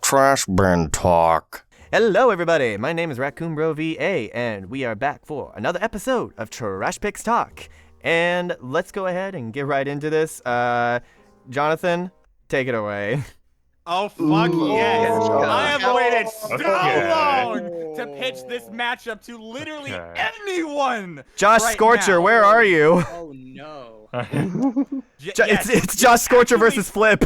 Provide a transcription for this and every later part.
Trash bin talk. Hello, everybody. My name is Raccoon Bro VA, and we are back for another episode of Trash Picks Talk. And let's go ahead and get right into this. Jonathan, take it away. Oh, fuck yes. Oh, I have waited so okay. long to pitch this matchup to literally anyone. Josh right Scorcher, now. where are you? Oh no. Yes. It's Josh Scorcher versus Flip.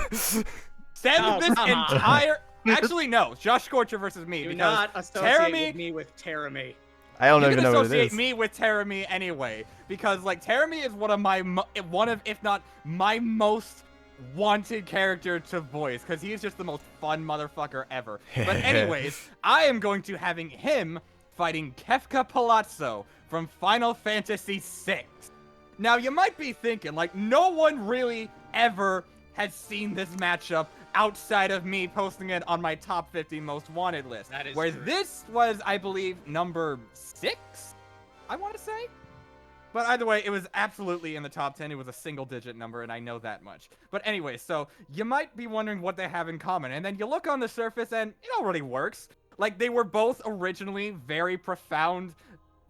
Send this entire... Actually, no. Josh Scorcher versus me. Do because not associate me with Terami. I don't you even can know what it associate is. me with Terami anyway, because like Terami is one of if not my most wanted character to voice, because he's just the most fun motherfucker ever. But anyways, I am going to having him fighting Kefka Palazzo from Final Fantasy VI. Now you might be thinking like no one really ever has seen this matchup outside of me posting it on my top 50 most wanted list. That is where true. this was, I believe, number 6, I want to say. But either way, it was absolutely in the top 10. It was a single-digit number, and I know that much. But anyway, so you might be wondering what they have in common, and then you look on the surface, and it already works. Like, they were both originally very profound,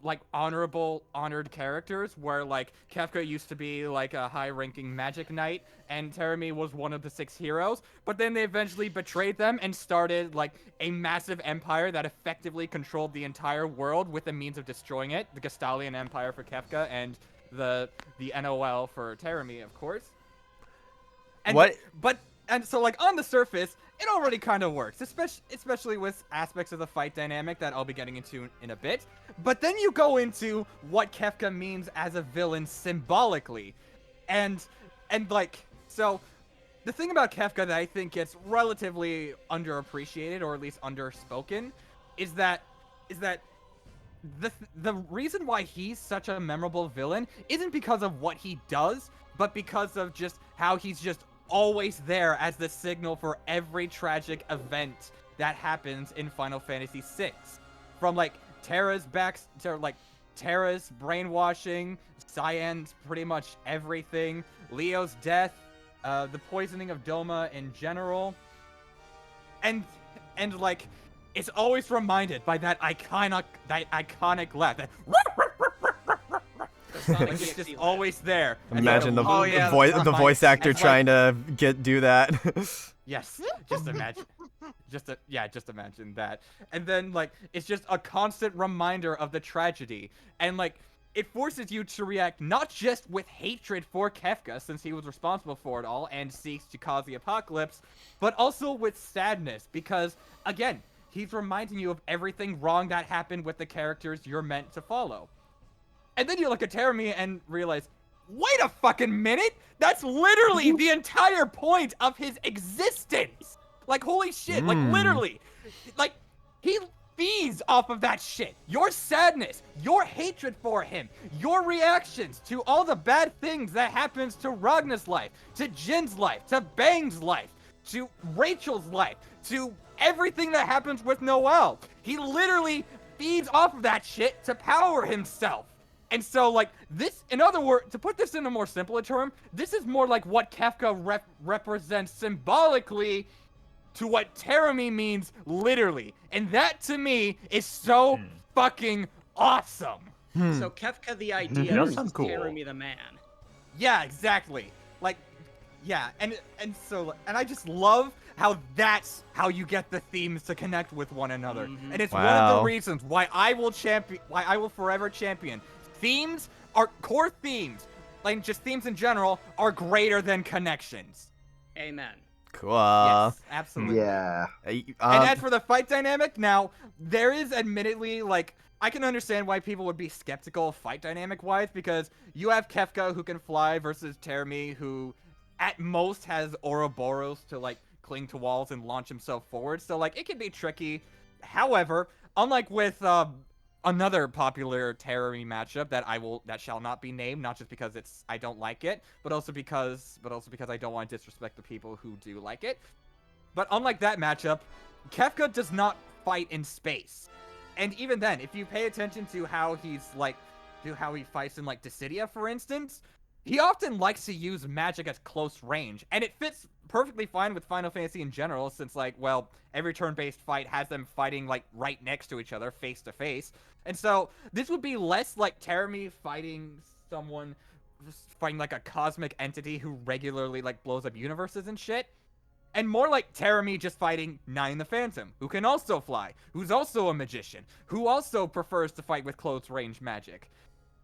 like, honored characters, where, like, Kefka used to be, like, a high-ranking magic knight, and Terami was one of the 6 heroes, but then they eventually betrayed them and started, like, a massive empire that effectively controlled the entire world with the means of destroying it, the Gestalian Empire for Kefka, and the NOL for Terami, of course. And What? And so, like, on the surface, it already kind of works, especially with aspects of the fight dynamic that I'll be getting into in a bit. But then you go into what Kefka means as a villain symbolically. And like, so, the thing about Kefka that I think gets relatively underappreciated, or at least underspoken, is that the reason why he's such a memorable villain isn't because of what he does, but because of just how he's just always there as the signal for every tragic event that happens in Final Fantasy VI. From like Terra's Terra's brainwashing, Cyan's pretty much everything, Leo's death, the poisoning of Doma in general, and like it's always reminded by that iconic laugh. That it's just always there. Imagine the the voice actor trying to do that. Yes, just imagine. Just imagine that. And then, like, it's just a constant reminder of the tragedy. And, like, it forces you to react not just with hatred for Kefka, since he was responsible for it all and seeks to cause the apocalypse, but also with sadness, because, again, he's reminding you of everything wrong that happened with the characters you're meant to follow. And then you look at Terami and realize, wait a fucking minute! That's literally the entire point of his existence! Like, holy shit, like, literally. Like, he feeds off of that shit. Your sadness, your hatred for him, your reactions to all the bad things that happens to Ragna's life, to Jin's life, to Bang's life, to Rachel's life, to everything that happens with Noelle. He literally feeds off of that shit to power himself. And so, like, this, in other words, to put this in a more simpler term, this is more like what Kefka represents symbolically to what Terami means literally. And that, to me, is so fucking awesome. So Kefka the idea versus Terami the man. Yeah, exactly. Like, yeah, and I just love how that's how you get the themes to connect with one another. And it's one of the reasons why I will forever champion. Themes are core themes, like just themes in general, are greater than connections. Amen. Cool. Yes, absolutely. Yeah. And as for the fight dynamic, now, there is admittedly, like, I can understand why people would be skeptical fight dynamic-wise, because you have Kefka who can fly versus Terami who, at most, has Ouroboros to, like, cling to walls and launch himself forward. So, like, it can be tricky. However, unlike with, another popular Terami matchup that shall not be named, not just because I don't like it, but also because I don't want to disrespect the people who do like it. But unlike that matchup, Kefka does not fight in space. And even then, if you pay attention to how he fights in like Dissidia, for instance, he often likes to use magic at close range, and it fits perfectly fine with Final Fantasy in general, since, like, well, every turn-based fight has them fighting, like, right next to each other, face to face. And so, this would be less like Terami fighting someone, fighting, like, a cosmic entity who regularly, like, blows up universes and shit. And more like Terami just fighting Nine the Phantom, who can also fly, who's also a magician, who also prefers to fight with close range magic.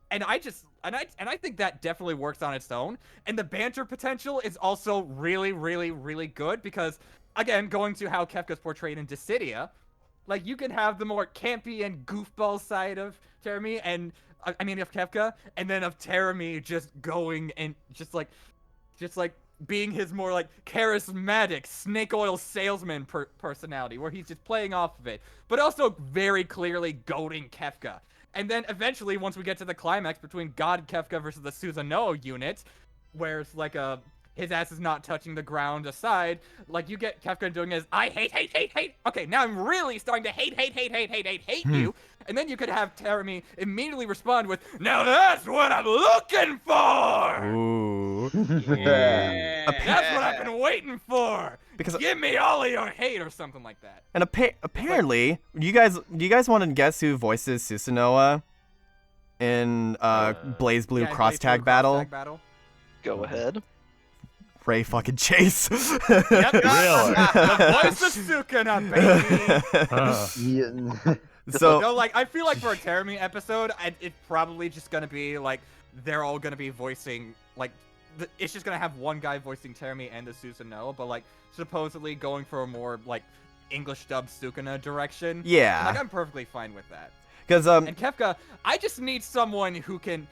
And I think that definitely works on its own. And the banter potential is also really, really, really good because, again, going to how Kefka's portrayed in Dissidia, like, you can have the more campy and goofball side of Terami and, of Kefka, and then of Terami just going and just like being his more, like, charismatic snake oil salesman personality, where he's just playing off of it, but also very clearly goading Kefka. And then eventually, once we get to the climax between God Kefka versus the Susanoo unit, where it's like his ass is not touching the ground aside, like, you get Kefka doing his, I hate. Okay, now I'm really starting to hate you. And then you could have Terami immediately respond with, now that's what I'm looking for! Ooh. Yeah. That's what I've been waiting for! Because give me all of your hate or something like that. And apparently, do you guys want to guess who voices Susanoo in Blaze Blue Cross-Tag Battle? Go ahead. Ray fucking Chase. Yep. Really? The voice of Sukuna, baby. So, no, like, I feel like for a Terami episode, it's probably just gonna be like they're all gonna be voicing, like, it's just gonna have one guy voicing Terami and the Susanoo, but, like, supposedly going for a more, like, English dubbed Sukuna direction. yeah. Like, I'm perfectly fine with that. Because And Kefka, I just need someone who can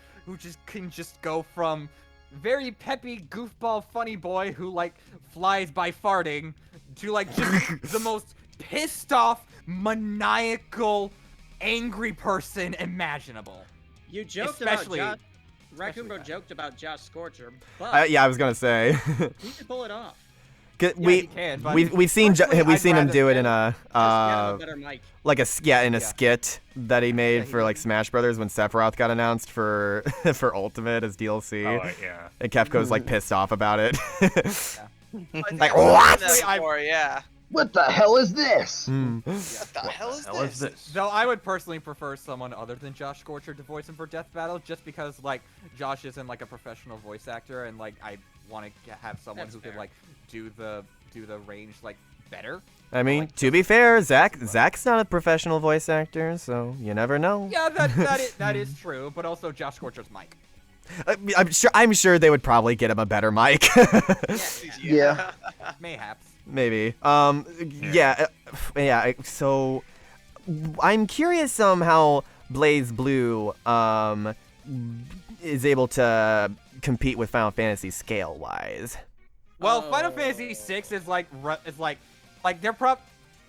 just go from very peppy goofball funny boy who, like, flies by farting to, like, just the most pissed off, maniacal, angry person imaginable. You joked Especially- about Josh. especially Raccoon Bro that. joked about Josh Scorcher, but yeah, I was gonna say. he can pull it off. Yeah, he can, but we've seen personally, we've I'd seen him rather- do it in a Just get him a better mic. like a Yeah. skit that he made he for, like, Smash Brothers when Sephiroth got announced for for Ultimate as DLC. Oh, yeah. And Kefka was, like, pissed off about it. Like what? Yeah. What the hell is this? Hmm. What the hell is this? Though I would personally prefer someone other than Josh Scorcher to voice him for Death Battle, just because, like, Josh isn't, like, a professional voice actor, and, like, I want to have someone That's who could, fair. like, do the range, like, better. I mean, Like, to be fair, Zach's not a professional voice actor, so you never know. Yeah, that is true, but also Josh Scorcher's mic. I'm sure they would probably get him a better mic. Yeah. Mayhaps. Maybe. Yeah. So I'm curious how Blaze Blue is able to compete with Final Fantasy scale wise. Well, Oh. Final Fantasy VI is like they're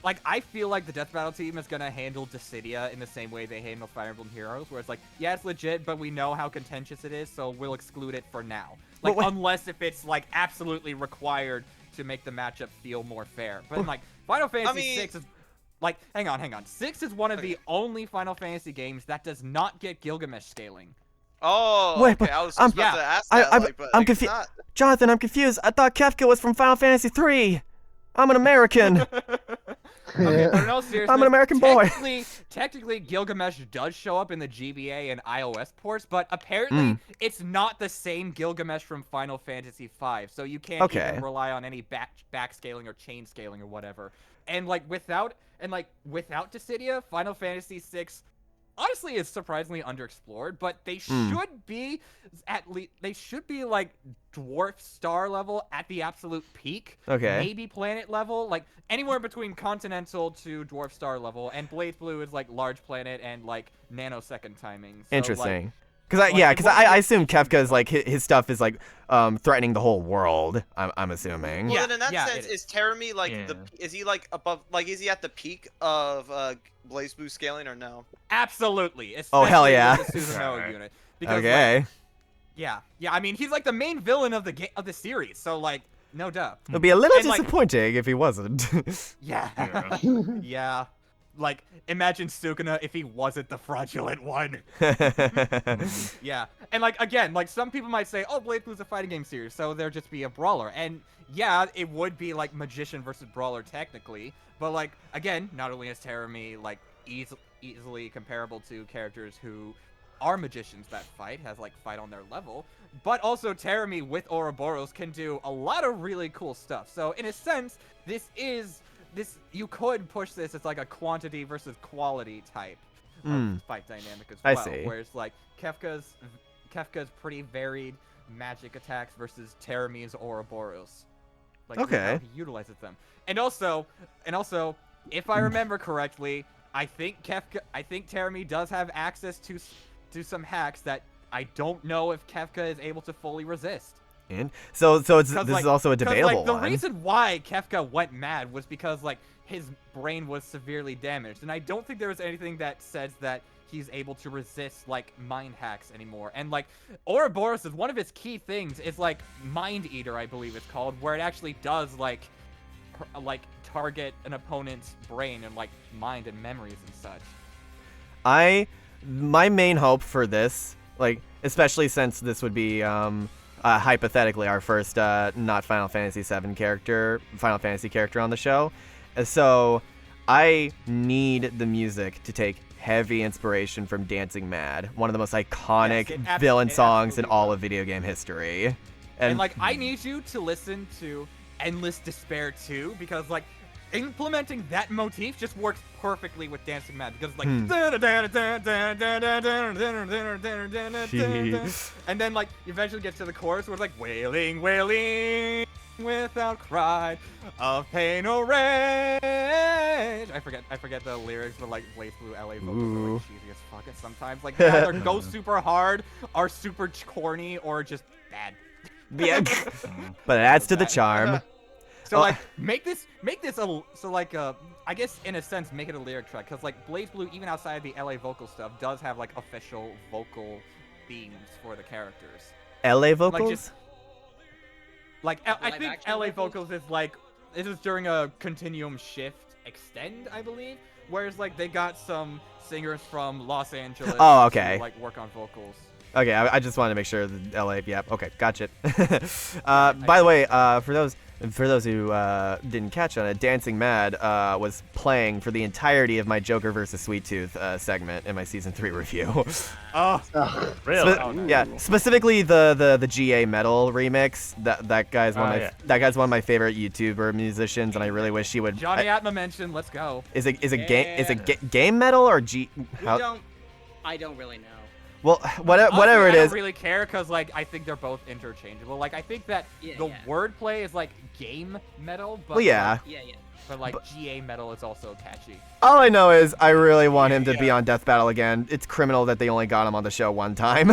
like, I feel like the Death Battle team is gonna handle Dissidia in the same way they handle Fire Emblem Heroes, where it's like, yeah, it's legit, but we know how contentious it is, so we'll exclude it for now. Like, wait. unless if it's, like, absolutely required to make the matchup feel more fair. But like, Final Fantasy VI is like, hang on. 6 is one of the only Final Fantasy games that does not get Gilgamesh scaling. Oh, Wait, okay. but I was I'm- just about to ask I- that. I'm- like, but I'm like, it's confu- not. Jonathan, I'm confused. I thought Kefka was from Final Fantasy 3. I'm an American. Okay, but in all seriousness, I'm an American boy. Technically, Gilgamesh does show up in the GBA and iOS ports, but apparently it's not the same Gilgamesh from Final Fantasy V, so you can't even rely on any backscaling or chain scaling or whatever. And like without Dissidia, Final Fantasy VI honestly is surprisingly underexplored, but they should be like dwarf star level at the absolute peak. Okay. Maybe planet level, like anywhere between continental to dwarf star level, and Blaze Blue is like large planet and like nanosecond timing. So, Interesting. like, Because I assume Kefka's like his stuff is like threatening the whole world. I'm assuming. Well, then in that yeah, sense, it is Terami like Yeah. is he like above, like is he at the peak of Blaze Blue scaling or no? absolutely. Oh, hell especially yeah. with the Susanoo Alright. unit. Because, Okay. like, yeah. I mean, he's like the main villain of the series, so like, no duh. It'd be a little And, like- disappointing if he wasn't. Yeah. Yeah. Yeah. like, imagine Sukuna if he wasn't the fraudulent one. Yeah, and like again, like some people might say, oh, BlazBlue's a fighting game series, so there'd just be a brawler, and yeah, it would be like magician versus brawler technically, but like again, not only is Terami like easily comparable to characters who are magicians that fight on their level, but also Terami with Ouroboros can do a lot of really cool stuff. So in a sense, you could push this as like a quantity versus quality type of fight dynamic as well. I see. Whereas like Kefka's pretty varied magic attacks versus Terami's Ouroboros. Like Okay. how he utilizes them. And also, if I remember correctly, I think Terami does have access to some hacks that I don't know if Kefka is able to fully resist. And so this is also a debatable the one. reason why Kefka went mad was because like his brain was severely damaged, and I don't think there was anything that says that he's able to resist like mind hacks anymore. And like Ouroboros is one of his key things is like Mind Eater, I believe it's called, where it actually does like target an opponent's brain and like mind and memories and such. My main hope for this, like especially since this would be hypothetically our first not Final Fantasy VII Final Fantasy character on the show, so I need the music to take heavy inspiration from Dancing Mad, one of the most iconic villain songs in all of video game history. And like I need you to listen to Endless Despair 2, because like implementing that motif just works perfectly with Dancing Mad, because like and then like you eventually get to the chorus where it's like wailing without cry of pain or rage. I forget the lyrics, but like BlazBlue LA vocals are like cheesy as fuck sometimes. Like they either go super hard, are super corny, or just bad. Yeah, but it adds to the charm. So like make this I guess in a sense make it a lyric track, because like BlazBlue, even outside the LA vocal stuff, does have like official vocal themes for the characters. LA vocals? I think LA vocals is like, this is during a Continuum Shift Extend, I believe, whereas like they got some singers from Los Angeles to like work on vocals. Okay, I just wanted to make sure that LA. Yeah, okay, gotcha. By the way, for those who didn't catch on it, Dancing Mad was playing for the entirety of my Joker versus Sweet Tooth segment in my season 3 review. Oh, really? Yeah, specifically the GA Metal remix. That guy's one of my favorite YouTuber musicians, and I really wish he would. Johnny Atma mentioned, let's go. Is it game metal or G? I don't really know. Well, whatever it is. I don't really care, because like I think they're both interchangeable. Like I think that the wordplay is like game metal, but but like GA metal is also catchy. All I know is I really want him to be on Death Battle again. It's criminal that they only got him on the show one time.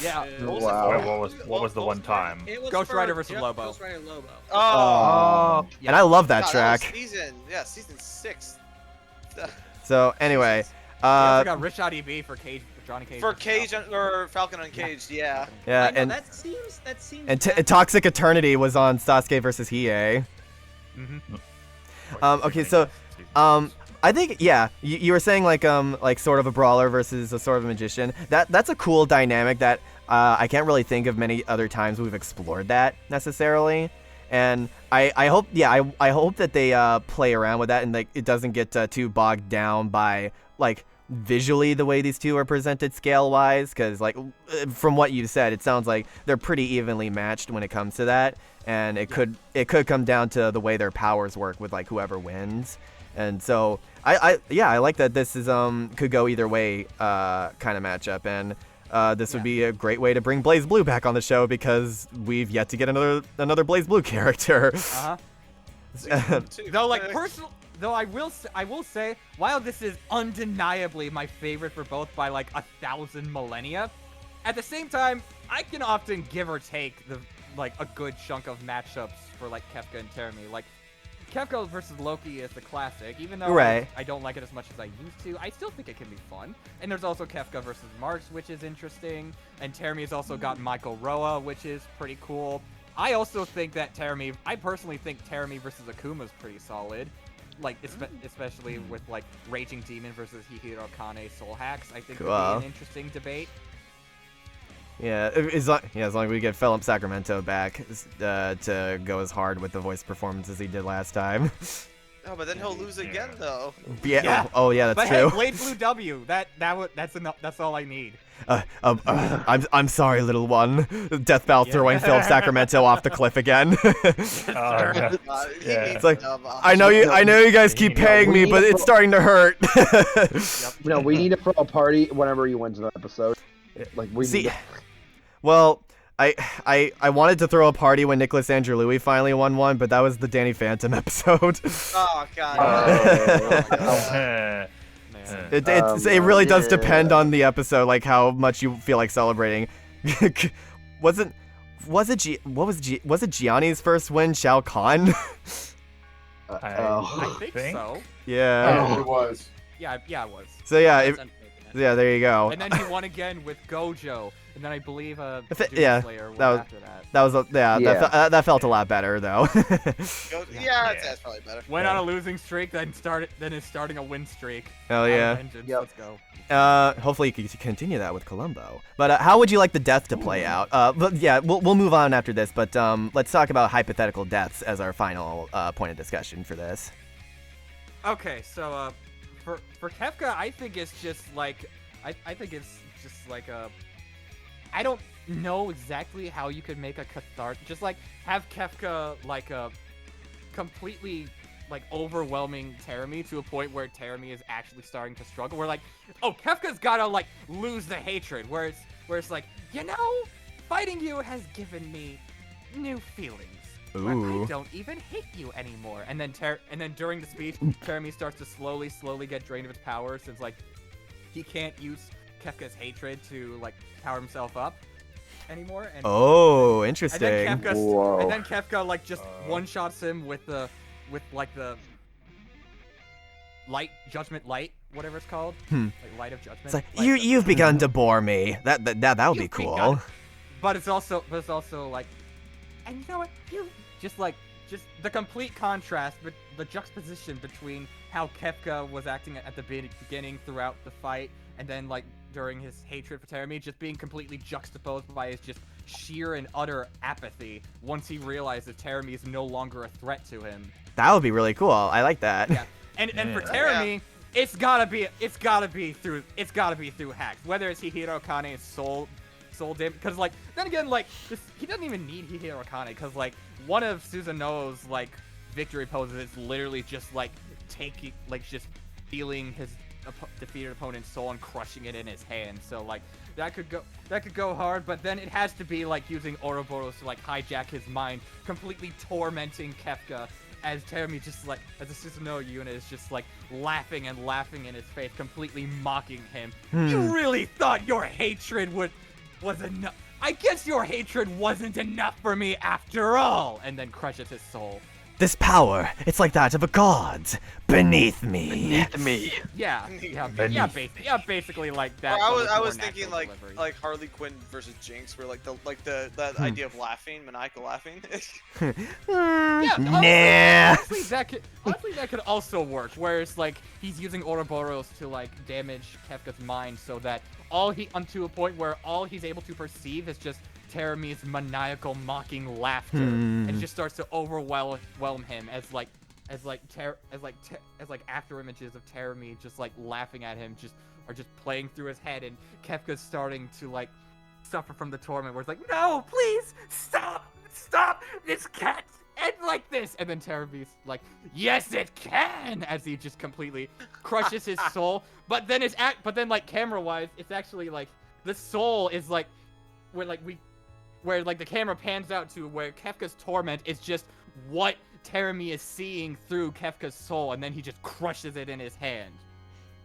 Yeah. Wow. What was the one time? Ghost Rider versus Lobo. Ghost Rider Lobo. Oh. Yeah. And I love that track. That was season 6. So anyway, we also got Rich IDB for Cage. Johnny Cage. For Cage or Falcon Uncaged, yeah. Yeah, know, and that seems. And Toxic Eternity was on Sasuke versus Hiei. Okay, so I think you were saying like sort of a brawler versus a sort of a magician. That's a cool dynamic that I can't really think of many other times we've explored that necessarily. And I hope that they play around with that, and like it doesn't get too bogged down by like visually the way these two are presented scale wise, because like from what you said, it sounds like they're pretty evenly matched when it comes to that, and it could come down to the way their powers work with like whoever wins. And so I like that this is could go either way kind of matchup, and this would be a great way to bring BlazBlue back on the show, because we've yet to get another BlazBlue character. Though I will say, while this is undeniably my favorite for both by like 1,000 millennia, at the same time, I can often give or take a good chunk of matchups for like Kefka and Terami. Like Kefka versus Loki is the classic, even though I don't like it as much as I used to. I still think it can be fun. And there's also Kefka versus Marks, which is interesting. And Terami has also got Michael Roa, which is pretty cool. I also think that I personally think Terami versus Akuma is pretty solid. like especially with like Raging Demon versus Hihiro Kane soul hacks, I think Cool. would be an interesting debate. Yeah, as long as we get Philip Sacramento back to go as hard with the voice performance as he did last time. Oh, but then he'll lose again, though. Yeah. Oh, yeah, that's But true. hey, Blade Blue W. That's enough. That's all I need. I'm sorry, little one. Death Bell throwing Philip Sacramento off the cliff again. God, he Yeah. needs It's like, a dub. I know you guys keep paying me, but it's starting to hurt. No, we need to throw a party whenever he wins an episode. Like we See, need to... well, I wanted to throw a party when Nicholas Andrew Louis finally won one, but that was the Danny Phantom episode. Oh, God. It really does depend on the episode, like how much you feel like celebrating. was it Gianni's first win, Shao Kahn? I think so. Yeah. It was. Yeah, it was. So yeah, That's unfair. yeah, there you go. And then he won again with Gojo, and then I believe yeah, Slayer was that was- after that. That was that felt a lot better though. Yeah, that's probably better. Went on a losing streak, then is starting a win streak. Hell Out of yeah. Vengeance, Yep. Let's go. Hopefully you can continue that with Columbo. But how would you like the death to play out? But yeah, we'll move on after this. But let's talk about hypothetical deaths as our final point of discussion for this. Okay, so for Kefka, I think it's just like I don't know exactly how you could make a cathartic, just like have Kefka like a completely like overwhelming Terumi to a point where Terumi is actually starting to struggle. We're like, oh, Kefka's gotta like lose the hatred, where it's like, fighting you has given me new feelings. Where Ooh. I don't even hate you anymore. And then during the speech, Terumi starts to slowly get drained of its power, since like he can't use Kefka's hatred to like power himself up anymore. And Oh, interesting. and then Kefka, Whoa. and then Kefka like just one shots him with the judgment light, whatever it's called, like light of judgment. It's like Like you've begun to bore me. That would be You've cool. begun- But it's also like, and you know what? You just the complete contrast, but the juxtaposition between how Kefka was acting at the beginning throughout the fight, and then like during his hatred for Terumi, just being completely juxtaposed by his just sheer and utter apathy once he realized that Terumi is no longer a threat to him. That would be really cool. I like that. Yeah. And for Terumi, it's gotta be through hacks. Whether it's Hihiro Kane's soul damage, because like then again, like he doesn't even need Hihiro Kane, because like one of Susanoo's like victory poses is literally just like taking, like just feeling his defeated opponent's soul and crushing it in his hand. So like that could go hard, but then it has to be like using Ouroboros to like hijack his mind, completely tormenting Kefka, as Terumi just like, as the Susanoo unit is just like laughing in his face, completely mocking him. You really thought your hatred was enough? I guess your hatred wasn't enough for me after all! And then crushes his soul. This power, it's like that of a god beneath me. Yeah, basically like that. Or but I with was more thinking natural like delivery. Harley Quinn versus Jinx, where like that idea of laughing, maniacal laughing. Yeah, Nah. honestly, that could also work. Where it's like he's using Ouroboros to like damage Kefka's mind, so that onto a point where all he's able to perceive is just Terumi's maniacal mocking laughter, and just starts to overwhelm him as after images of Terumi just like laughing at him are just playing through his head, and Kefka's starting to like suffer from the torment where it's like, no, please stop, this can't end like this. And then Terumi's like, yes it can, as he just completely crushes his soul. But then like camera wise, it's actually like the soul is like where like the camera pans out to where Kefka's torment is just what Terumi is seeing through Kefka's soul, and then he just crushes it in his hand.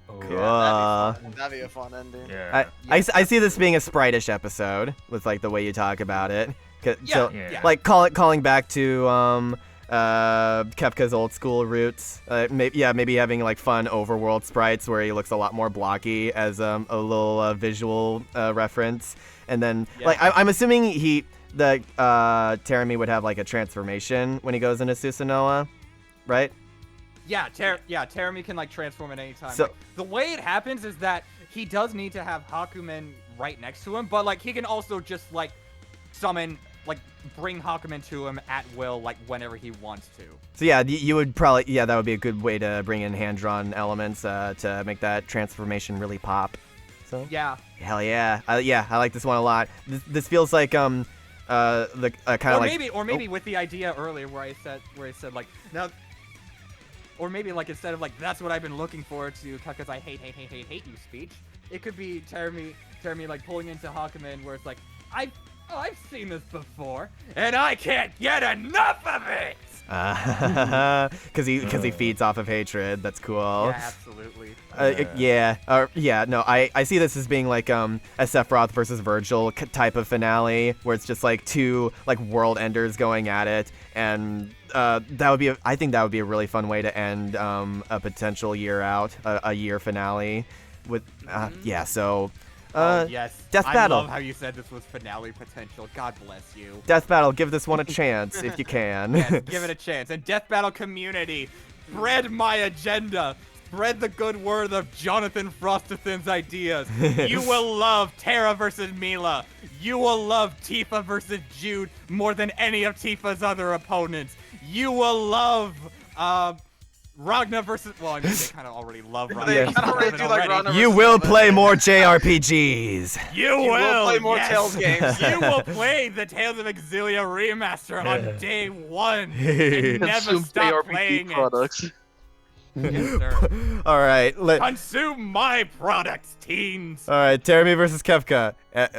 Cool. That'd be a fun ending. Yeah. I see this being a sprite-ish episode with like the way you talk about it. So Yeah. like calling back to Kefka's old school roots. Maybe having like fun overworld sprites where he looks a lot more blocky as a little visual reference. And then like I'm assuming Terumi would have like a transformation when he goes into Susanoo, right? Terumi can like transform at any time. So- Like, the way it happens is that he does need to have Hakumen right next to him, but like he can also just like summon, like bring Hakumen to him at will, like whenever he wants to. So yeah, you would probably, that would be a good way to bring in hand-drawn elements to make that transformation really pop. So Yeah. hell yeah, I like this one a lot. This feels like the kind of like Or maybe with the idea earlier where I said like now, or maybe like instead of like that's what I've been looking forward to because I hate you speech, it could be Terumi like pulling into Hakumen where it's like I've seen this before and I can't get enough of it. because he feeds off of hatred. That's cool. Yeah, absolutely. No, I see this as being like a Sephiroth versus Virgil type of finale where it's just like two like world enders going at it, and I think that would be a really fun way to end a potential year out, a year finale with so. Yes. Death Battle. I love how you said this was finale potential. God bless you. Death Battle, give this one a chance if you can. Yes, give it a chance. And Death Battle community, spread my agenda. Spread the good word of Jonathan Frostethin's ideas. You will love Terra versus Mila. You will love Tifa versus Jude more than any of Tifa's other opponents. You will love Ragna versus. Well, I mean, they kind of already love Ragna. They kind of already do like Ragna You versus will Mila. play more JRPGs. You will play more yes. Tales games. You will play the Tales of Exilia remaster on day 1 and never Consume stop JRPG playing products. it. Yes, sir. All right, Consume my products, teens. All right, Terumi versus Kefka.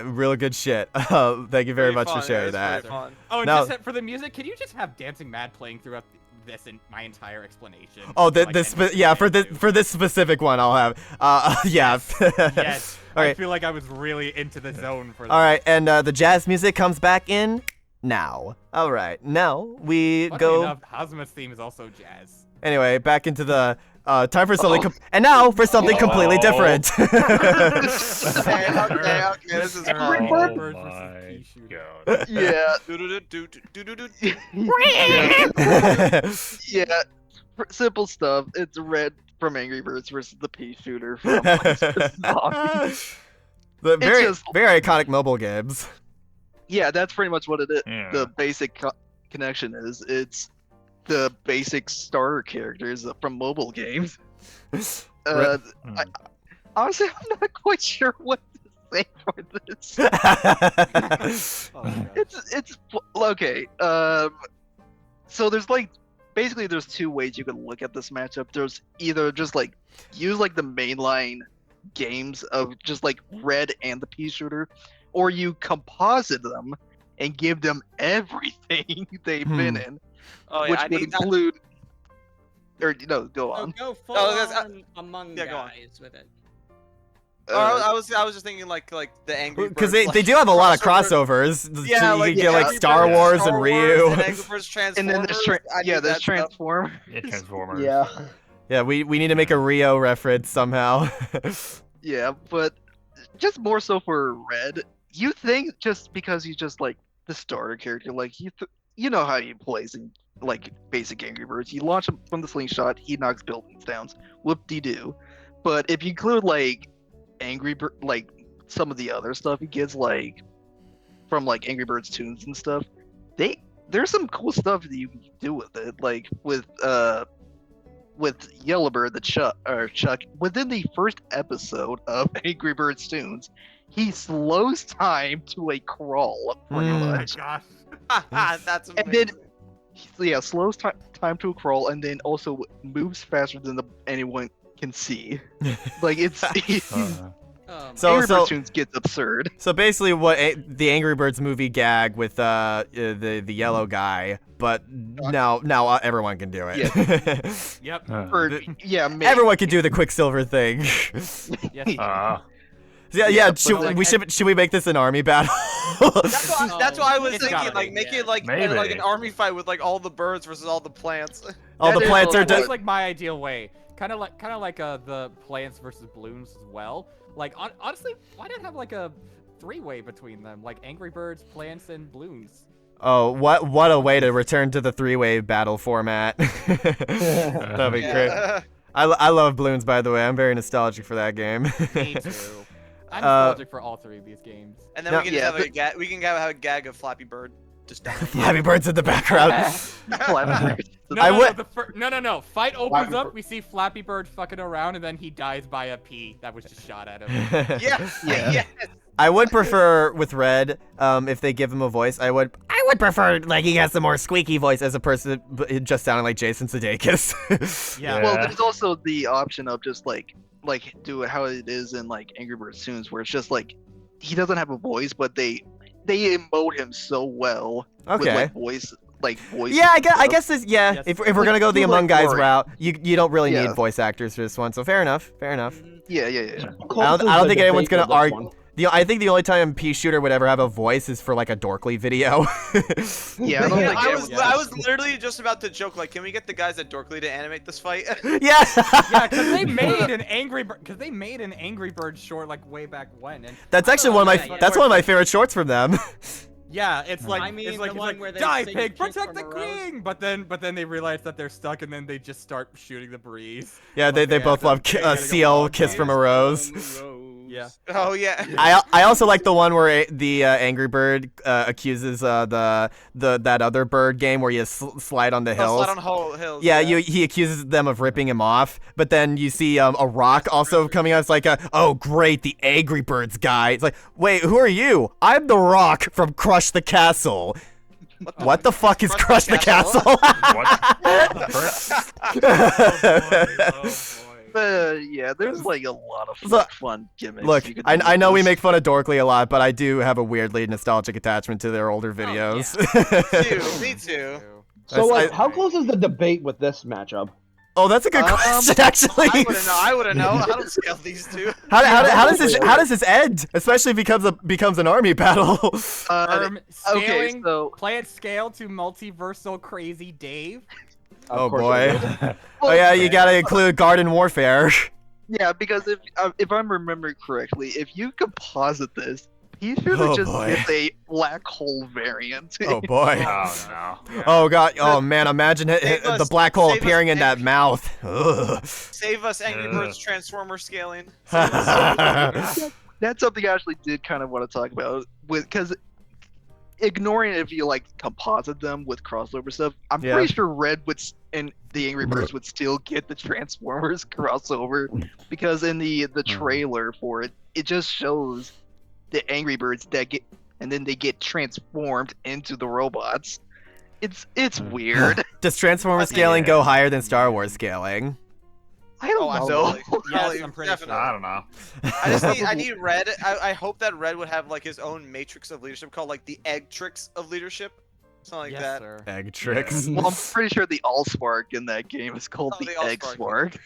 Real good shit. Thank you very Pretty much fun, for sharing it was that. pretty fun. Oh, and Now- just for the music, can you just have Dancing Mad playing throughout this in my entire explanation? Oh, Like, for this specific one, I'll have. Yes. All I right. feel like I was really into the zone for that. All right, and the jazz music comes back in now. All right, now we Funny go. enough, Hazuma's theme is also jazz. Anyway, back into the time for something. And now for something completely different. Okay, this is fun. Oh Birds versus my pea shooter. god. Yeah, yeah. Simple stuff. It's Red from Angry Birds versus the Pea Shooter from Plants vs. Zombies. The very just- very iconic mobile games. Yeah, that's pretty much what it is. Yeah. The basic connection is it's the basic starter characters from mobile games. Honestly, I'm not quite sure what to say for this. Oh, my God. It's okay. So there's like basically there's two ways you can look at this matchup. There's either just like use like the mainline games of just like Red and the Pea Shooter, or you composite them and give them everything they've been in, Oh yeah, which I would need that. include. Or no, go Oh, on. go full that's- on Among yeah, go on. Guys with it. I was just thinking like the Angry Birds. Because they like, do have a lot of crossover. crossovers. Yeah, you like can get like Angry Star Birds, Wars Star and Wars, Ryu. and Angry Birds Transformers. And then I need there's that stuff. Transform. Yeah, Transformers. Yeah. Yeah, we need to make a Rio reference somehow. Yeah, but just more so for Red. You think just because he's just like the starter character, like you know how he plays in like basic Angry Birds. You launch him from the slingshot, he knocks buildings down. Whoop-de-doo. But if you include like like some of the other stuff he gets like from like Angry Birds tunes and stuff, there's some cool stuff that you can do with it. Like with Yellowbird, Chuck, within the first episode of Angry Birds tunes, he slows time to a crawl, pretty Mm. Oh my much. gosh. That's And amazing. then, slows time to a crawl, and then also moves faster than anyone can see. Like it's So- Angry Birds tunes gets absurd. So basically, what the Angry Birds movie gag with the yellow guy, but now everyone can do it. Yep. Or yeah, maybe. Everyone can do the Quicksilver thing. Yes. Yeah. but Should we make this an army battle? That's what I was It's thinking. gotta Like be, make yeah. it like Maybe. like an army fight with like all the birds versus all the plants. All the That is plants are also That's dead. like my ideal way. Kind of like the Plants versus Balloons as well. Like honestly, why not have like a 3-way between them, like Angry Birds, Plants, and Balloons? Oh, what a way to return to the three-way battle format. That'd be great. I love balloons, by the way. I'm very nostalgic for that game. Me too. I'm nostalgic for all three of these games. And then we can have a gag of Flappy Bird just down. Flappy Bird's in the background. No. Fight opens up. We see Flappy Bird fucking around, and then he dies by a pea that was just shot at him. Yeah. I would prefer with Red, if they give him a voice, I would prefer like he has a more squeaky voice as a person just sounding like Jason Sudeikis. Yeah. Well, there's also the option of just like do it how it is in like Angry Birds Tunes, where it's just like he doesn't have a voice, but they emote him so well with like voice. Yeah, I guess this. Yeah, Yes. if we're gonna go the Among Guys Rory. route, you don't really need voice actors for this one. So fair enough. Yeah. I don't think anyone's gonna argue. I think the only time Pea Shooter would ever have a voice is for like a Dorkly video. Yeah, I don't think I was literally just about to joke, like, can we get the guys at Dorkly to animate this fight? Yeah. Yeah, because they made an Angry Bird short like way back when. And That's actually one of my favorite shorts from them. yeah, it's like I mean, it's like, the it's one like where they die sing pig, Kiss protect from the a Rose." queen. But then they realize that they're stuck, and then they just start shooting the breeze. Yeah, they both love CL Kiss from a Rose. Yeah. Oh yeah. I also like the one where the Angry Bird accuses that other bird game where you slide on the hills. Slide on hills. Yeah, he accuses them of ripping him off, but then you see a rock also coming out. It's like, oh great, the Angry Birds guy. It's like, wait, who are you? I'm the Rock from Crush the Castle. What the fuck is Crush the Castle? Yeah, there's like a lot of fun gimmicks. Look, you could I do know we with make fun of Dorkly a lot, but I do have a weirdly nostalgic attachment to their older videos. Me too. So, like, how close is the debate with this matchup? Oh, that's a good question, actually. I wouldn't know. I don't scale these two. How does this end? Especially if it becomes an army battle. Scaling, so play at scale to multiversal crazy Dave. Oh boy. Oh yeah, you gotta include garden warfare. yeah, because if I'm remembering correctly, if you composite this, he should have just hit a black hole variant. Oh boy. Oh no. Oh god. Oh man, imagine the black hole appearing in that mouth. Ugh. Save us, Angry Birds Transformer scaling. That's something I actually did kind of want to talk about because ignoring if you like composite them with crossover stuff, I'm pretty sure Red and the Angry Birds would still get the Transformers crossover because in the trailer for it, it just shows the Angry Birds that get transformed into the robots. It's weird. Does Transformer scaling go higher than Star Wars scaling? I don't know. Yes, I'm pretty sure. I don't know. I need Red. I hope that Red would have like his own matrix of leadership called like the Egg Tricks of Leadership. Something like that. Sir. Egg tricks. Well, I'm pretty sure the Allspark in that game is called the Egg Spark.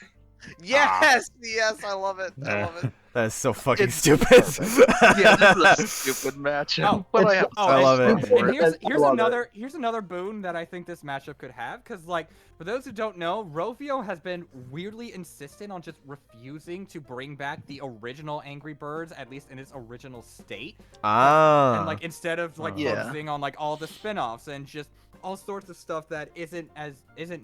Yes, yes, I love it. I love it. That is so fucking It's stupid. Yeah, this is a stupid matchup. But I love it. And I here's another boon that I think this matchup could have, because like for those who don't know, Rovio has been weirdly insistent on just refusing to bring back the original Angry Birds, at least in its original state. And like instead of like focusing on like all the spin-offs and just all sorts of stuff that isn't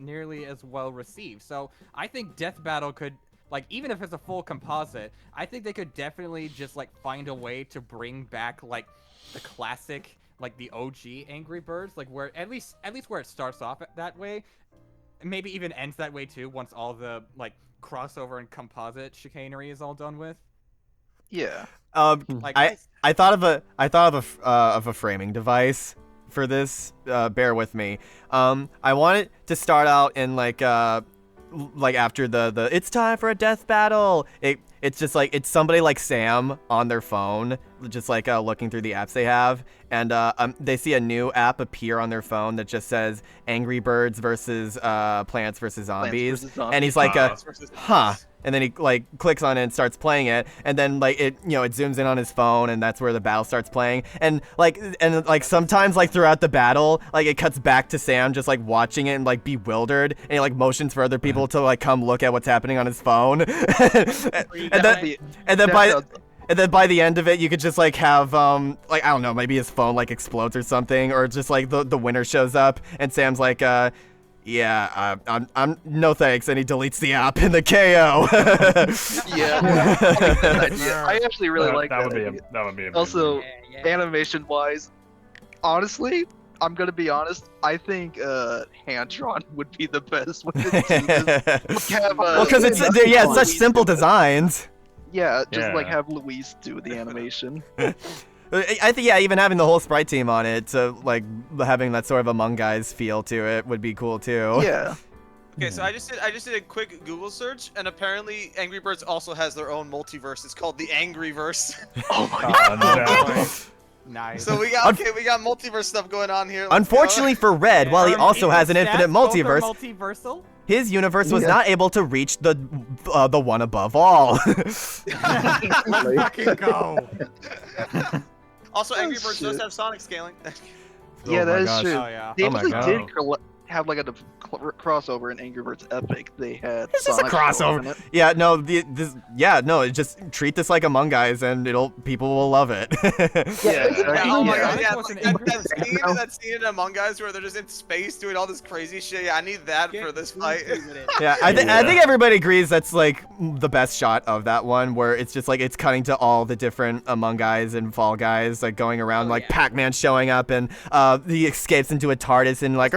nearly as well received. So I think Death Battle could, like, even if it's a full composite, I think they could definitely just like find a way to bring back like the classic, like the OG Angry Birds, like where at least where it starts off that way, and maybe even ends that way too once all the like crossover and composite chicanery is all done with. Yeah. Like I thought of a framing device for this. Bear with me. I want it to start out in like after the it's time for a death battle. It's just like it's somebody like Sam on their phone, just like looking through the apps they have, and they see a new app appear on their phone that just says Angry Birds versus Plants versus Zombies, and he's like huh. And then he like clicks on it and starts playing it, and then like it zooms in on his phone, and that's where the battle starts playing. And like sometimes like throughout the battle, like it cuts back to Sam just like watching it and like bewildered, and he like motions for other people to like come look at what's happening on his phone. and then And then by the end of it, you could just like have like I don't know, maybe his phone like explodes or something, or just like the winner shows up and Sam's like, yeah, I'm no thanks, and he deletes the app in the KO. Yeah. I actually really like that. That would be amazing. Also, animation-wise, honestly, I'm gonna be honest. I think hand-drawn would be the best way to do this. Well, because it's such simple designs. Yeah, just like have Luis do the animation. I think even having the whole sprite team on it, to like having that sort of Among Guys feel to it would be cool too. Yeah. Okay, so I just did a quick Google search, and apparently Angry Birds also has their own multiverse. It's called the Angryverse. Oh my god. No. Nice. So we got multiverse stuff going on here. Let's Unfortunately for Red, while he also has an infinite multiverse, multiversal? his universe was not able to reach the one above all. Let's fucking go. Also, Angry Birds does have Sonic scaling. Yeah, that is true. Oh, yeah. They Oh my actually God. did have like a crossover in Angry Birds Epic. They had. It's just a Sonic show up in crossover. it. Yeah, no, just treat this like Among Guys, and people will love it. Yeah, exactly. Oh my Yeah. god, yeah, Wasn't that scene in Among Us where they're just in space doing all this crazy shit. Yeah, I need that for this fight. Yeah, I think everybody agrees that's like the best shot of that one, where it's just like it's cutting to all the different Among Guys and Fall Guys like going around, like Pac-Man showing up, and he escapes into a TARDIS and like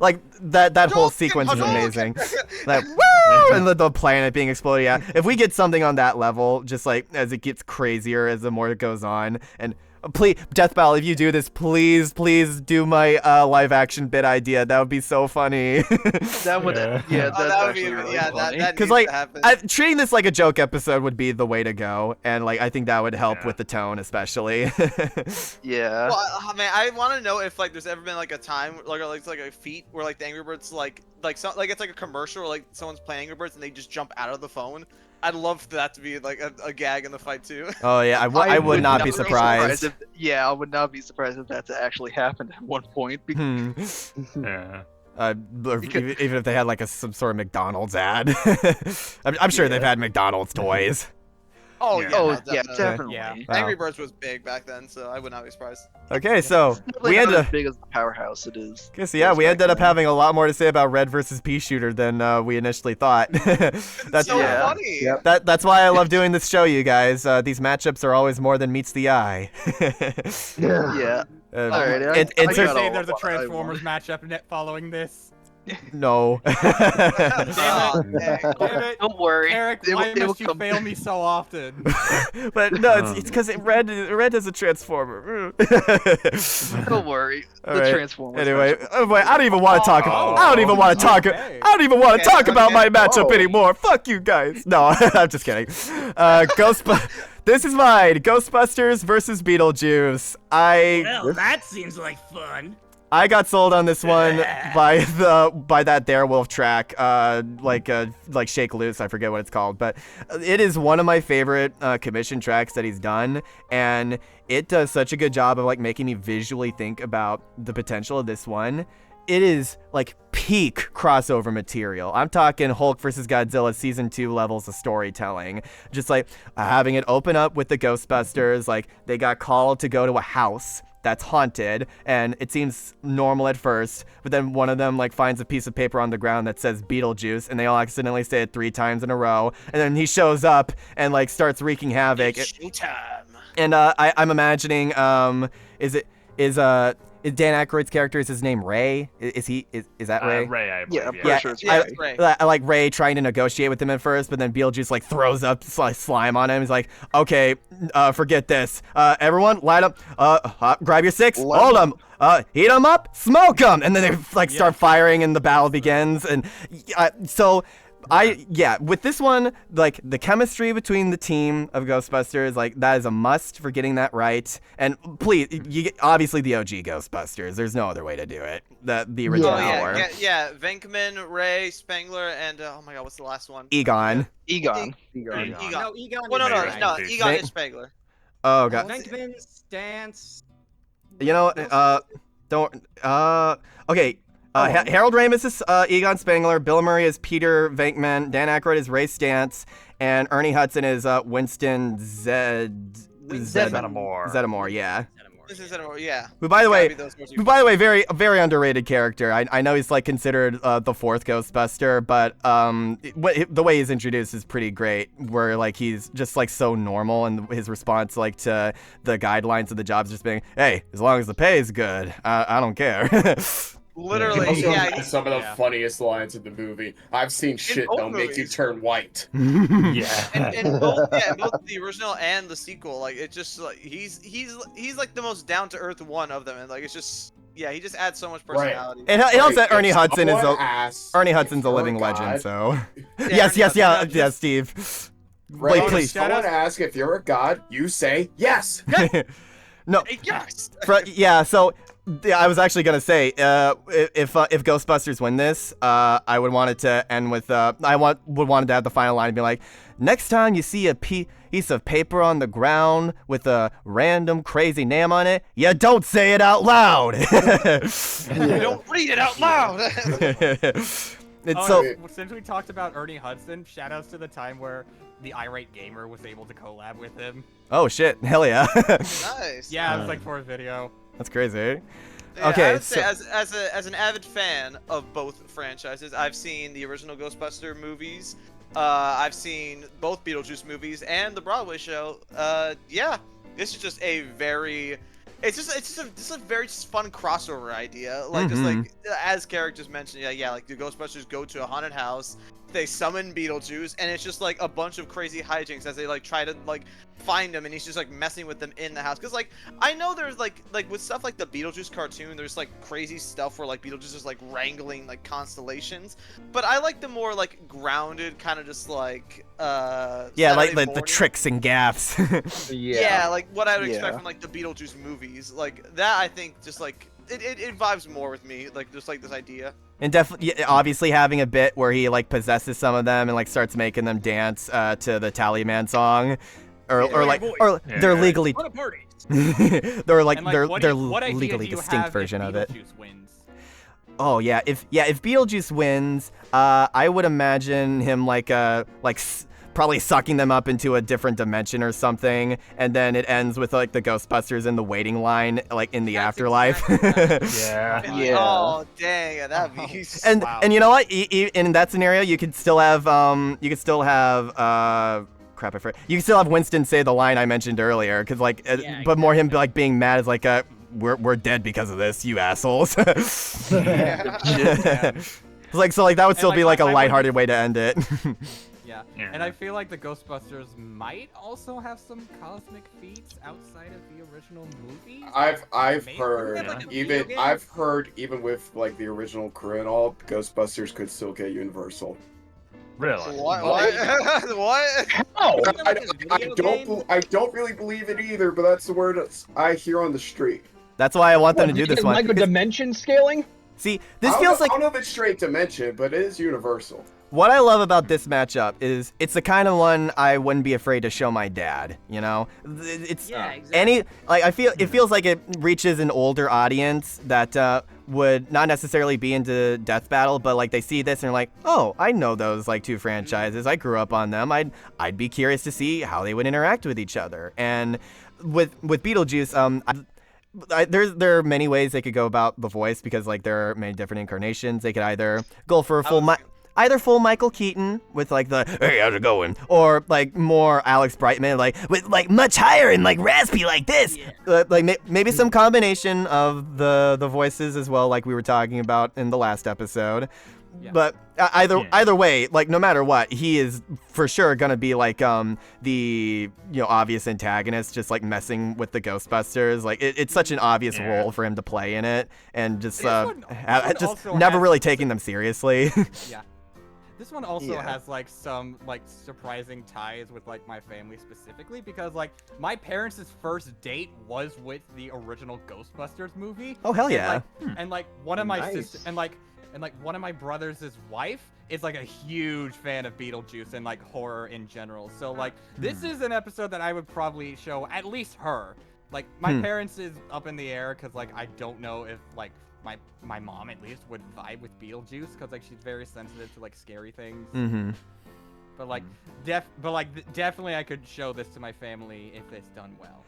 like that whole sequence is amazing. Like woo, and the planet being exploded. Yeah, if we get something on that level, just like as it gets crazier as the more it goes on, and please, Death Battle, if you do this, please do my live action bit idea. That would be so funny. That would, yeah, that's that would be, actually really yeah, funny. that Because needs like to happen. treating this like a joke episode would be the way to go, and like I think that would help with the tone, especially. Yeah. Well, man, I want to know if like there's ever been like a time like it's like a feat where like the Angry Birds like it's like a commercial where like someone's playing Angry Birds and they just jump out of the phone. I'd love that to be like a gag in the fight too. Oh yeah, I would not be surprised. I would not be surprised if that actually happened at one point. Yeah. Even if they had like some sort of McDonald's ad. I'm sure they've had McDonald's toys. Oh Yeah. yeah, Oh no, yeah, definitely. definitely. Yeah. Wow. Angry Birds was big back then, so I would not be surprised. Okay, so Like, we not ended as up. big as the powerhouse it is. Okay, so yeah, we ended up having a lot more to say about Red versus Pea Shooter than we initially thought. That's So Yeah. funny. Yep. that's why I love doing this show, you guys. These matchups are always more than meets the eye. Yeah. Alright, I it- it's got a- Say all there's a what I Transformers matchup following this. No. Oh, dang. Damn it. Don't worry. Eric, It will- why it will must you come- fail me so often? But no, it's because Red is a Transformer. Don't worry. All The right. Transformers. Anyway, matchup. wait, I don't even want to talk. Oh. I don't even want to talk. Okay. I don't even want to talk about my matchup Oh. anymore. Fuck you guys. No, I'm just kidding. This is mine. Ghostbusters versus Beetlejuice. Well, that seems like fun. I got sold on this one by that Werewolf track, like Shake Loose. I forget what it's called, but it is one of my favorite commission tracks that he's done, and it does such a good job of like making me visually think about the potential of this one. It is like peak crossover material. I'm talking Hulk versus Godzilla season 2 levels of storytelling. Just like having it open up with the Ghostbusters, like they got called to go to a house that's haunted, and it seems normal at first, but then one of them like finds a piece of paper on the ground that says Beetlejuice, and they all accidentally say it 3 times in a row, and then he shows up and like starts wreaking havoc. Showtime. And I'm imagining, is Dan Aykroyd's character, is his name Ray? Is that Ray? Ray, I believe. Yeah, I'm Yeah, pretty sure it's Yeah, right. right. I like Ray trying to negotiate with him at first, but then Beetlejuice like throws up slime on him. He's like, okay, forget this. Everyone, light up. Grab your sticks, hold them. Heat them up, smoke them, and then they like start firing, and the battle begins. And with this one, like the chemistry between the team of Ghostbusters, like that is a must for getting that right. And please, you get obviously the OG Ghostbusters. There's no other way to do it. The original Oh hour. yeah. Venkman, Ray, Spengler, and oh my god, what's the last one? Egon. Egon. Egon. No, Egon. Well, no, is no, right. Egon is Spengler. Oh god. Venkman, Stance. You know, don't. Okay. Harold Ramis is Egon Spengler. Bill Murray is Peter Venkman. Dan Aykroyd is Ray Stantz. And Ernie Hudson is Winston Zeddemore, yeah. This is Zeddemore, yeah. Who, by the Gotta way, very underrated character. I know he's like considered the fourth Ghostbuster, but the way he's introduced is pretty great. Where like he's just like so normal, and his response like to the guidelines of the job is just being, "Hey, as long as the pay is good, I don't care." Literally, Also yeah. has some of the funniest lines in the movie. I've seen shit both that'll make you movies. turn white. Yeah. And both the original and the sequel, like it's just like he's like the most down to earth one of them, and like it's just he just adds so much personality. It helps that If Ernie Hudson is someone asks Ernie if Hudson's a you're living legend. god- So Yeah, yes, Steve. Right, Please. if someone asks if you're a god, you say yes. No. Yes. So I was actually gonna say, if Ghostbusters win this, I would want it to end with would want it to have the final line be like, next time you see a piece of paper on the ground with a random crazy name on it, you don't say it out loud. You don't read it out loud. Since we talked about Ernie Hudson, shoutouts to the time where the Irate Gamer was able to collab with him. Oh shit, hell yeah. Nice. Yeah, it was like for a video. That's crazy. Yeah, Okay, I would say as an avid fan of both franchises, I've seen the original Ghostbuster movies. I've seen both Beetlejuice movies and the Broadway show. Yeah, this is just a very, it's just a very fun crossover idea. Like just like as characters mentioned, like the Ghostbusters go to a haunted house. They summon Beetlejuice, and it's just like a bunch of crazy hijinks as they like try to like find him, and he's just like messing with them in the house. Cause like I know there's like with stuff like the Beetlejuice cartoon, there's like crazy stuff where like Beetlejuice is like wrangling like constellations, but I like the more like grounded kind of just like like Saturday the morning. tricks and gaffes. Yeah, like what I would expect Yeah. from like the Beetlejuice movies, like that. I think just like it vibes more with me, like just like this idea. And definitely, obviously having a bit where he like possesses some of them and like starts making them dance to the Tallyman song, or they're legally What a party. they're like And, like, they're what they're idea legally do you distinct have version if of it. Beetlejuice wins? Oh yeah, if Beetlejuice wins, I would imagine him probably sucking them up into a different dimension or something, and then it ends with like the Ghostbusters in the waiting line, like in the That's afterlife. Yeah. Yeah. Oh dang, yeah, that'd be. And you know what? In that scenario, you could still have crap, I forgot. You can still have Winston say the line I mentioned earlier, because like, Yeah, but more him like being mad is like, we're dead because of this, you assholes. Like so, like that would And, still be like, like a I would- lighthearted way to end it. Yeah. Yeah. And I feel like the Ghostbusters might also have some cosmic feats outside of the original movies. I've Maybe. heard Like a video game? I've heard even with like the original crew and all, Ghostbusters could still get Universal. Really? What? What? Oh, I don't really believe it either, but that's the word I hear on the street. That's why I want them to do this one. Like a dimension scaling? See, this feels like I don't know if it's straight dimension, but it is Universal. what I love about this matchup is it's the kind of one I wouldn't be afraid to show my dad. You know, it's Yeah, exactly. it feels like it reaches an older audience that would not necessarily be into Death Battle, but like they see this and they're like, oh, I know those like two franchises. I grew up on them. I'd be curious to see how they would interact with each other. And with Beetlejuice, there are many ways they could go about the voice, because like there are many different incarnations. They could either go for a full Michael Keaton with like the hey, how's it going, or like more Alex Brightman, like with like much higher and like raspy like this. Yeah. Maybe some combination of the voices as well, like we were talking about in the last episode. Yeah. But either way, like no matter what, he is for sure gonna be like the obvious antagonist, just like messing with the Ghostbusters. Like it's such an obvious role for him to play in it, and just This one just also never has really taking them seriously. Yeah. This one also Yeah. has like some like surprising ties with like my family specifically, because like my parents' first date was with the original Ghostbusters movie. Oh hell yeah! And like one of my Nice. sisters and like one of my brothers' wife is like a huge fan of Beetlejuice and like horror in general. So like this is an episode that I would probably show at least her. Like my parents is up in the air because like I don't know if like my mom at least would vibe with Beetlejuice because like she's very sensitive to like scary things. Mm-hmm. But like definitely I could show this to my family if it's done well.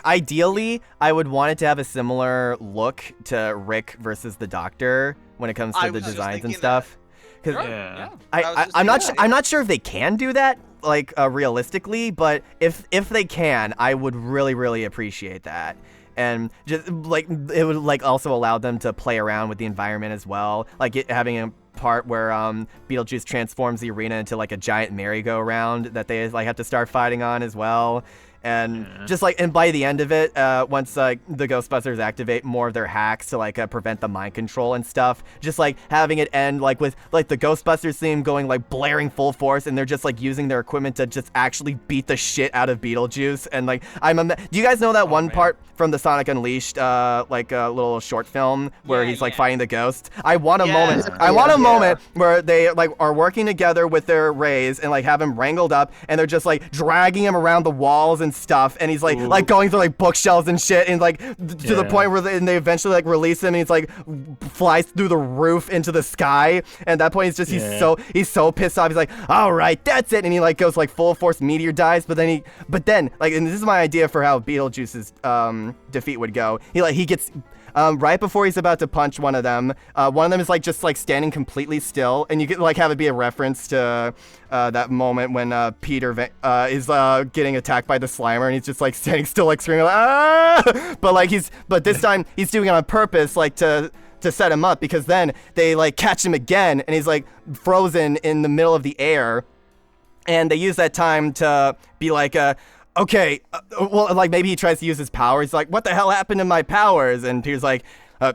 Ideally, I would want it to have a similar look to Rick versus the Doctor when it comes to the designs and stuff. Because Yeah. I'm not sure if they can do that like realistically, but if they can, I would really appreciate that. And just like it would like also allow them to play around with the environment as well, like having a part where Beetlejuice transforms the arena into like a giant merry-go-round that they like have to start fighting on as well. And just like, and by the end of it, once the Ghostbusters activate more of their hacks to like prevent the mind control and stuff, just like having it end like with like the Ghostbusters theme going like blaring full force, and they're just like using their equipment to just actually beat the shit out of Beetlejuice. And like, do you guys know that one part from the Sonic Unleashed like a little short film where he's like fighting the ghost? I want a moment. I want a moment where they like are working together with their rays and like have him wrangled up, and they're just like dragging him around the walls and stuff, and he's like going through like bookshelves and shit, and like to the point where they eventually like release him, and he's like flies through the roof into the sky. And at that point he's just he's so pissed off. He's like, all right, that's it, and he like goes like full force meteor dives. But then like, and this is my idea for how Beetlejuice's defeat would go. He gets right before he's about to punch one of them is like just like standing completely still, and you could like have it be a reference to that moment when Peter is getting attacked by the Slimer, and he's just like standing still, like screaming like, ah! But this time he's doing it on purpose, like to set him up, because then they like catch him again, and he's like frozen in the middle of the air, and they use that time to be like okay, well, like maybe he tries to use his powers. He's like, what the hell happened to my powers? And Peter's like,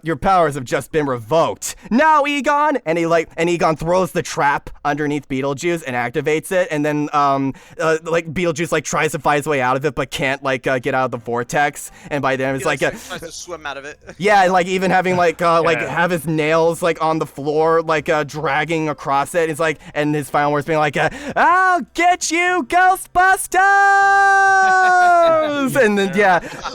your powers have just been revoked. Now, Egon! And Egon throws the trap underneath Beetlejuice and activates it. And then, like, Beetlejuice, like, tries to fight his way out of it, but can't, like, get out of the vortex. And by then, it's like, tries to swim out of it. Yeah, and, like, even having, like, have his nails, like, on the floor, like, dragging across it. It's like, and his final words being like, I'll get you, Ghostbusters! And then,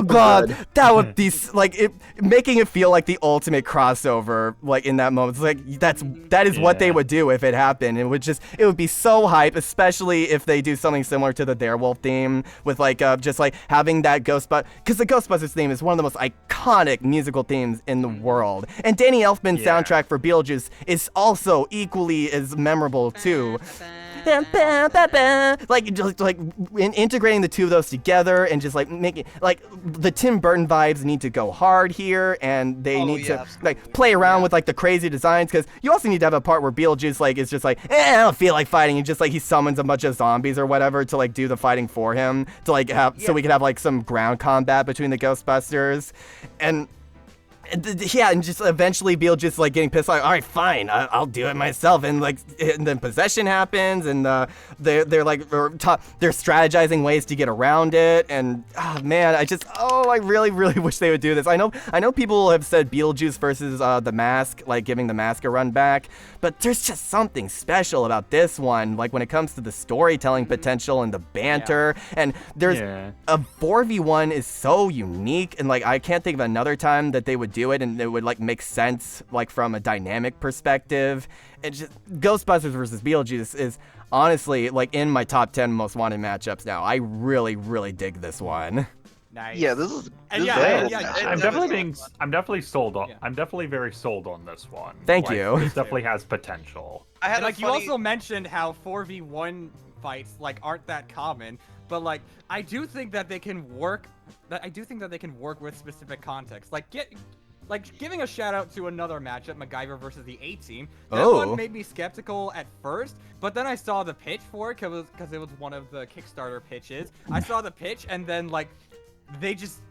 God, that would be, like, making it feel like the ultimate crossover, like in that moment. It's like that is what they would do if it happened. It would be so hype, especially if they do something similar to the Darewolf theme with like just like having that because the Ghostbusters theme is one of the most iconic musical themes in the world, and Danny Elfman's soundtrack for Beetlejuice is also equally as memorable too. Like integrating the two of those together and just like making like the Tim Burton vibes need to go hard here, and they need to like play around with like the crazy designs, because you also need to have a part where Beetlejuice like is just like, I don't feel like fighting, and just like he summons a bunch of zombies or whatever to like do the fighting for him, to like have so we could have like some ground combat between the Ghostbusters. And and just eventually Beetlejuice like getting pissed, like, all right, fine, I'll do it myself, and like, and then possession happens, and they're strategizing ways to get around it, and man, I really wish they would do this. I know people have said Beetlejuice versus the Mask, like giving the Mask a run back, but there's just something special about this one, like when it comes to the storytelling potential and the banter, and there's a 4v1 is so unique, and like I can't think of another time that they would do it and it would like make sense like from a dynamic perspective. And just Ghostbusters versus Beetlejuice is honestly like in my top 10 most wanted matchups now. I really dig this one. Nice. Yeah, this is I'm definitely sold on. I'm definitely very sold on this one. Thank you. This definitely has potential. I had you also mentioned how 4v1 fights like aren't that common, but like I do think that they can work. I do think that they can work with specific context. Like giving a shout out to another matchup, MacGyver versus the A-Team. That one made me skeptical at first, but then I saw the pitch for it because it was one of the Kickstarter pitches. I saw the pitch, and then like it just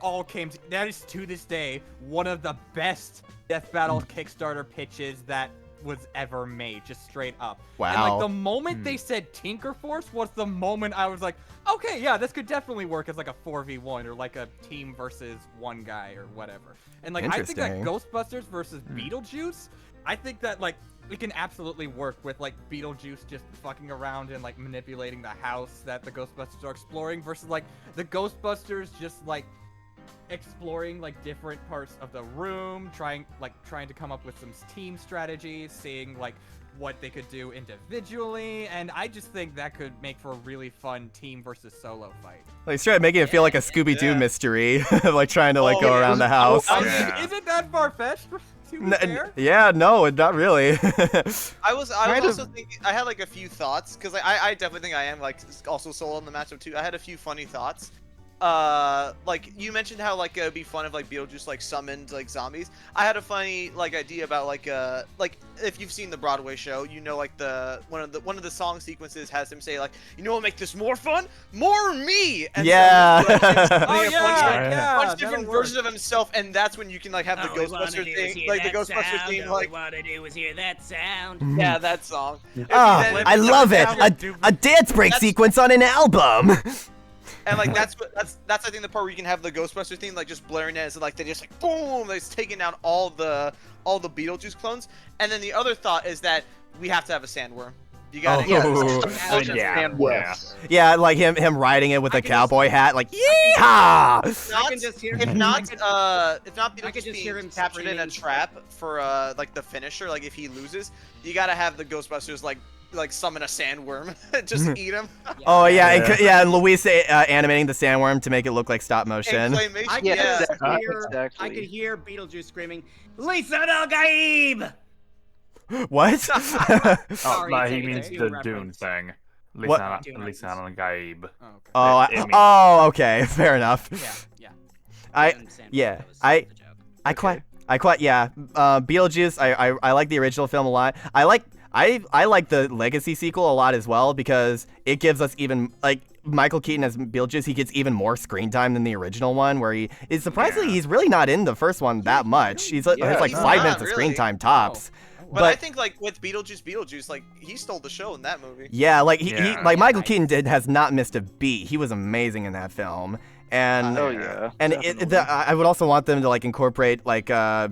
all came to, that is to this day one of the best Death Battle Kickstarter pitches that was ever made, just straight up. Wow. And like the moment they said Tinker Force was the moment I was like, okay, yeah, this could definitely work as like a 4v1 or like a team versus one guy or whatever. And like I think that Ghostbusters versus Beetlejuice, I think that like it can absolutely work with like Beetlejuice just fucking around and like manipulating the house that the Ghostbusters are exploring versus like the Ghostbusters just like exploring like different parts of the room, trying to come up with some team strategies, seeing like what they could do individually, and I just think that could make for a really fun team versus solo fight. Like straight making it feel like a Scooby-Doo mystery, like trying to like go around the house. I mean, isn't that far-fetched? To be fair? Yeah, no, not really. I was also thinking, I had like a few thoughts, because I definitely think I am like also solo in the matchup too. I had a few funny thoughts. Like you mentioned how like it'd be fun if like Beetlejuice like summoned like zombies. I had a funny like idea about like if you've seen the Broadway show, you know like one of the song sequences has him say like, you know what make this more fun? More me. And yeah. So, yeah. bunch different versions of himself, and that's when you can like have the Ghostbuster thing, like the Ghostbuster theme, like. All we wanna do is hear that sound. Yeah, that song. I love it. A dance break sequence on an album. And like that's I think the part where you can have the Ghostbuster theme like just blaring at, so like they just like boom, it's taking down all the Beetlejuice clones. And then the other thought is that we have to have a sandworm. You gotta yeah, like him riding it with a cowboy hat, like yeehaw. If not Beetlejuice being captured in a trap for like the finisher, like if he loses, you gotta have the Ghostbusters like summon a sandworm, just eat him. Oh yeah, and Luis animating the sandworm to make it look like stop motion. I could hear Beetlejuice screaming, "Lisa Al Gaib!" What? Oh, no, he means the Dune thing. Lisa Al Gaib. Oh, okay, fair enough. Yeah. I quite Beetlejuice. I like the original film a lot. I like the Legacy sequel a lot as well, because it gives us even, like, Michael Keaton as Beetlejuice, he gets even more screen time than the original one, where he is surprisingly, he's really not in the first one that much. He's like 5 minutes of screen time tops. But I think like with Beetlejuice, like he stole the show in that movie. Yeah, like he Michael Keaton has not missed a beat. He was amazing in that film. And I would also want them to like incorporate like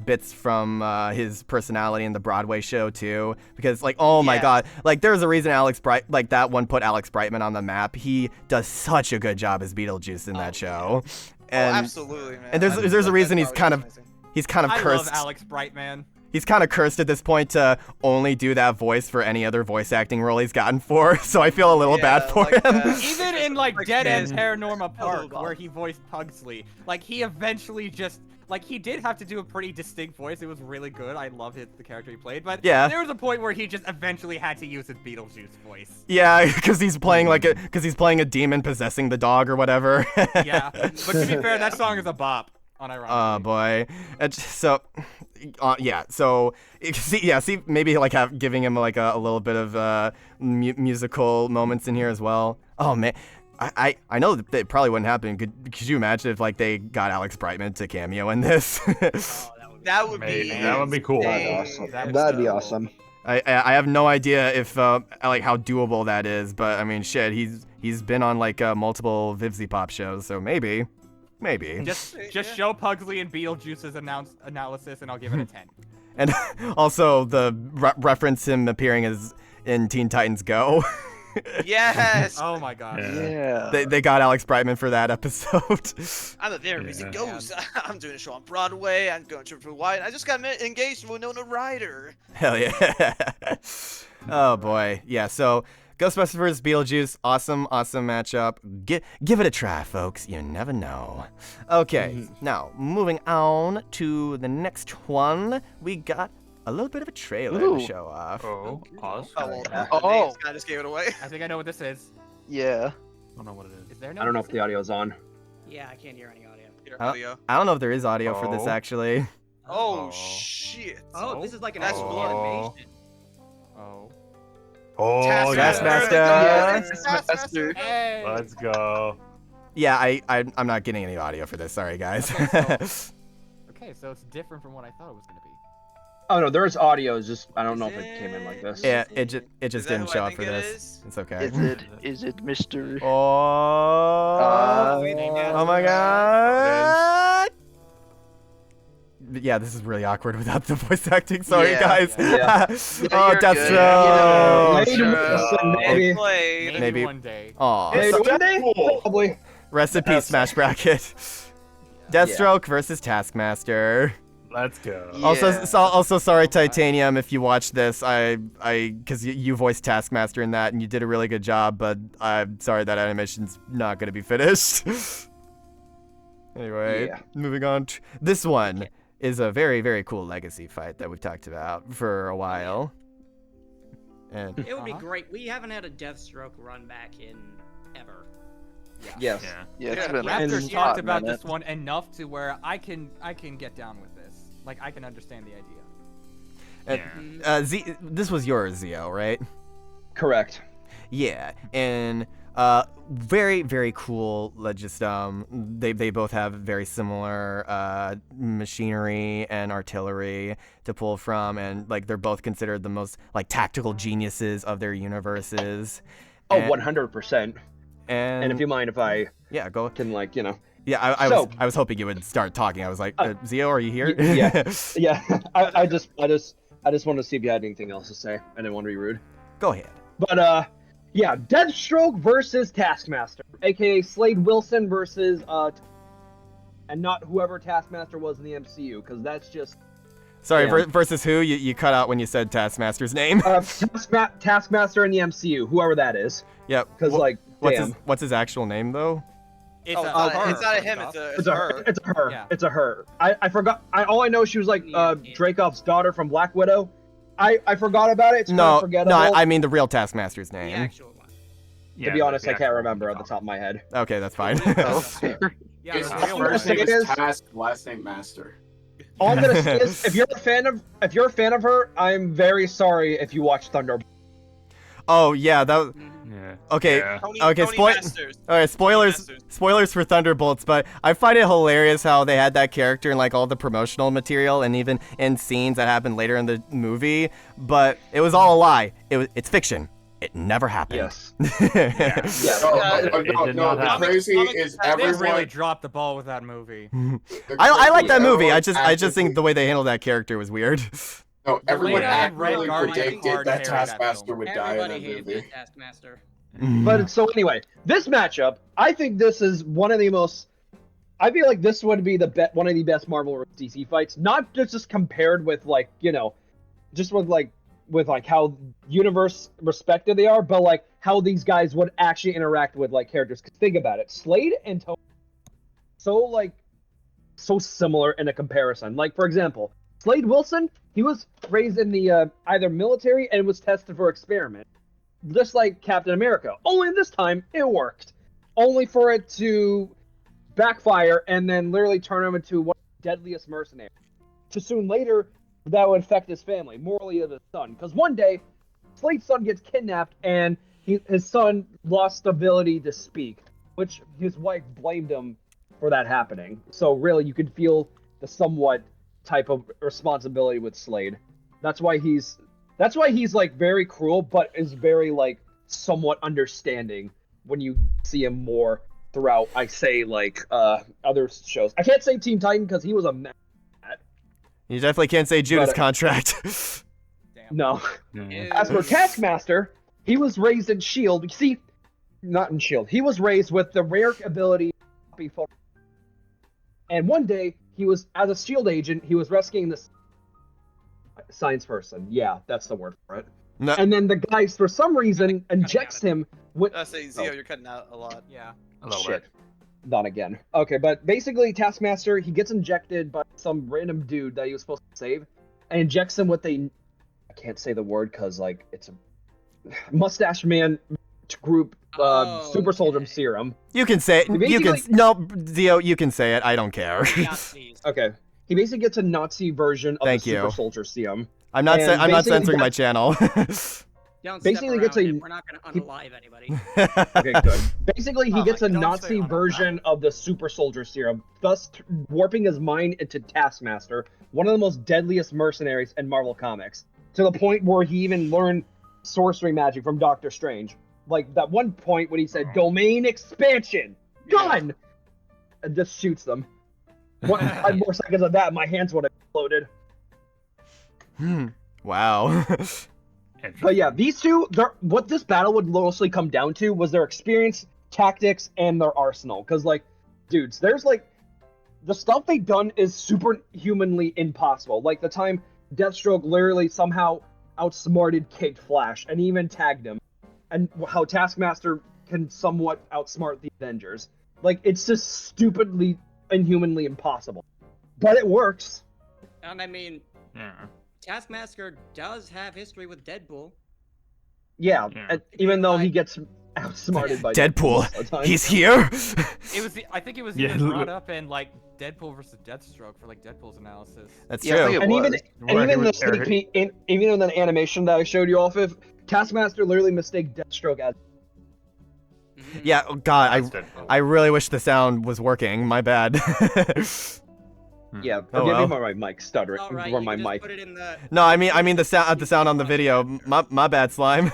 bits from his personality in the Broadway show too, because like my god, like there's a reason that one put Alex Brightman on the map. He does such a good job as Beetlejuice in that show. And absolutely, man. And there's a reason he's kind of cursed. I love Alex Brightman. He's kind of cursed at this point to only do that voice for any other voice acting role he's gotten for, so I feel a little bad for him. Even in like Dead End Paranormal Park, where he voiced Pugsley, like he eventually just, like he did have to do a pretty distinct voice. It was really good. I love the character he played, but there was a point where he just eventually had to use his Beetlejuice voice. Yeah, because he's playing a demon possessing the dog or whatever. Yeah, but to be fair, that song is a bop. Oh boy. So see, maybe like giving him like a little bit of musical moments in here as well. Oh man, I know that it probably wouldn't happen. Could you imagine if like they got Alex Brightman to cameo in this? That would be cool. That'd be awesome. I have no idea if like how doable that is, but I mean shit, he's been on like multiple Vivzy Pop shows, so maybe. Just show Pugsley and Beetlejuice's analysis, and I'll give it a 10. And also the reference him appearing as in Teen Titans Go. Yes. Oh my god. Yeah. They got Alex Brightman for that episode. I'm a very busy ghost. I'm doing a show on Broadway. I'm going to Hawaii. I just got engaged to Winona Ryder. Hell yeah. Oh boy. Yeah. So Ghostbusters vs. Beetlejuice, awesome matchup. Give it a try, folks. You never know. Okay, now moving on to the next one, we got a little bit of a trailer to show off. Oh, pause. I just gave it away. I think I know what this is. Yeah. I don't know what it is. Is there no? I don't know if the audio's on. Yeah, I can't hear any audio. I don't know if there is audio for this actually. Oh shit. Oh, this is like an actual animation. Taskmaster. Hey. Let's go. Yeah, I'm not getting any audio for this. Sorry, guys. Okay, so it's different from what I thought it was gonna be. Oh no, there's audio. It's just I don't know if it came in like this. Yeah, it just didn't show up for this. It's okay. Is it Mr. Oh my god. Yeah, this is really awkward without the voice acting. Sorry, guys. Yeah. Oh, Deathstroke. Maybe maybe one day. Aw. Maybe one day? Probably. Rest in peace, Smash Bracket. Deathstroke versus Taskmaster. Let's go. Yeah. Also, sorry, Titanium, if you watch this, because you voiced Taskmaster in that, and you did a really good job, but I'm sorry that animation's not gonna be finished. Anyway, moving on. This one is a very, very cool legacy fight that we've talked about for a while. And it would be great. We haven't had a Deathstroke run back in ever. Yes. Yeah, it's been Raptors a talked hot about minute. this one enough to where I can get down with this. Like, I can understand the idea. this was yours, Zeo, right? Correct. Yeah, and very, very cool. Just they both have very similar machinery and artillery to pull from, and like they're both considered the most like tactical geniuses of their universes. Oh, 100%. And if you mind if I go can Yeah, I was hoping you would start talking. I was like, Zeo, are you here? Yeah. I just wanted to see if you had anything else to say. I didn't want to be rude. Go ahead. But yeah, Deathstroke versus Taskmaster, aka Slade Wilson versus and not whoever Taskmaster was in the MCU, because that's just. Sorry, versus who? You cut out when you said Taskmaster's name. Taskmaster in the MCU, whoever that is. Yep. Because what's his actual name though? It's it's not a him. It's a her. It's a her. Yeah. It's a her. I forgot. All I know, she was like Dracov's daughter from Black Widow. I forgot about it. It's kind of forgettable. I mean the real Taskmaster's name. The actual one. To be honest, I can't remember at the top of my head. Okay, that's fine. Yeah, His the real first one. name is Task, last name Master. All I'm gonna say is, if you're a fan of her, I'm very sorry if you watch Thunderbolt. Oh yeah, that was. Yeah. Okay. Yeah. Okay. Spoilers for Thunderbolts, but I find it hilarious how they had that character in like all the promotional material and even in scenes that happened later in the movie. But it was all a lie. It's fiction. It never happened. Yes. The crazy is They really everyone. dropped the ball with that movie. I like that movie. I just think the way they handled that character was weird. No, everyone Elena and Red accurately Guardian predicted hard that carried that Taskmaster film. would die in Everybody that hated movie. that Taskmaster. But so anyway, this matchup, I think this is one of the most. I feel like this would be one of the best Marvel or DC fights, not just compared with like just with how universe respected they are, but like how these guys would actually interact with like characters. 'Cause think about it, Slade and Tony, so similar in a comparison. Like for example, Slade Wilson, he was raised in the either military and was tested for experiment, just like Captain America. Only this time it worked, only for it to backfire and then literally turn him into one of the deadliest mercenaries. To soon later, that would affect his family, morally of his son. Because one day, Slade's son gets kidnapped and his son lost the ability to speak, which his wife blamed him for that happening. So really, you could feel the somewhat type of responsibility with Slade. That's why he's like very cruel, but is very like somewhat understanding when you see him more throughout. I say like other shows. I can't say Teen Titan because he was a mess. You definitely can't say Judas Contract. Damn. No. Mm. As for Taskmaster, he was raised in S.H.I.E.L.D. You see, not in S.H.I.E.L.D. He was raised with the rare ability to copy photos. And one day, he was, as a S.H.I.E.L.D. agent, he was rescuing this science person. Yeah, that's the word for it. No. And then the guys, for some reason, injects him with... I say Zeo, you're cutting out a lot. Yeah. A little Shit. bit. Not again. Okay, but basically, Taskmaster, he gets injected by some random dude that he was supposed to save, and injects him with I can't say the word because, like, it's a mustache man group super soldier serum. You can say it. No, Zeo, you can say it. I don't care. Nazis. Okay. He basically gets a Nazi version of the super soldier serum. I'm not basically censoring my channel. Don't Basically step gets around a- him. We're not going to unalive anybody. Okay, good. Basically, he gets a don't Nazi say on version of the super soldier serum, thus warping his mind into Taskmaster, one of the most deadliest mercenaries in Marvel Comics, to the point where he even learned sorcery magic from Doctor Strange. Like that one point when he said, "Domain expansion! Gun!" And just shoots them. 5 more seconds of that, my hands would have exploded. Wow. But yeah, these two, what this battle would mostly come down to was their experience, tactics, and their arsenal. Because, like, dudes, there's, like, the stuff they've done is superhumanly impossible. Like the time Deathstroke literally somehow outsmarted Kid Flash and even tagged him, and how Taskmaster can somewhat outsmart the Avengers. Like, it's just stupidly, inhumanly impossible. But it works. And I mean, Taskmaster does have history with Deadpool. Yeah. And even though he gets outsmarted by Deadpool. He's here. I think it was even brought up in like Deadpool versus Deathstroke for like Deadpool's analysis. That's true. And even the sneak peek, even in the animation that I showed you off of, Taskmaster literally mistaked Deathstroke as. Yeah, God, I really wish the sound was working. My bad. Yeah, forgive me for my mic stuttering. Right, for my mic. No, I mean the sound on the video. My bad, Slime.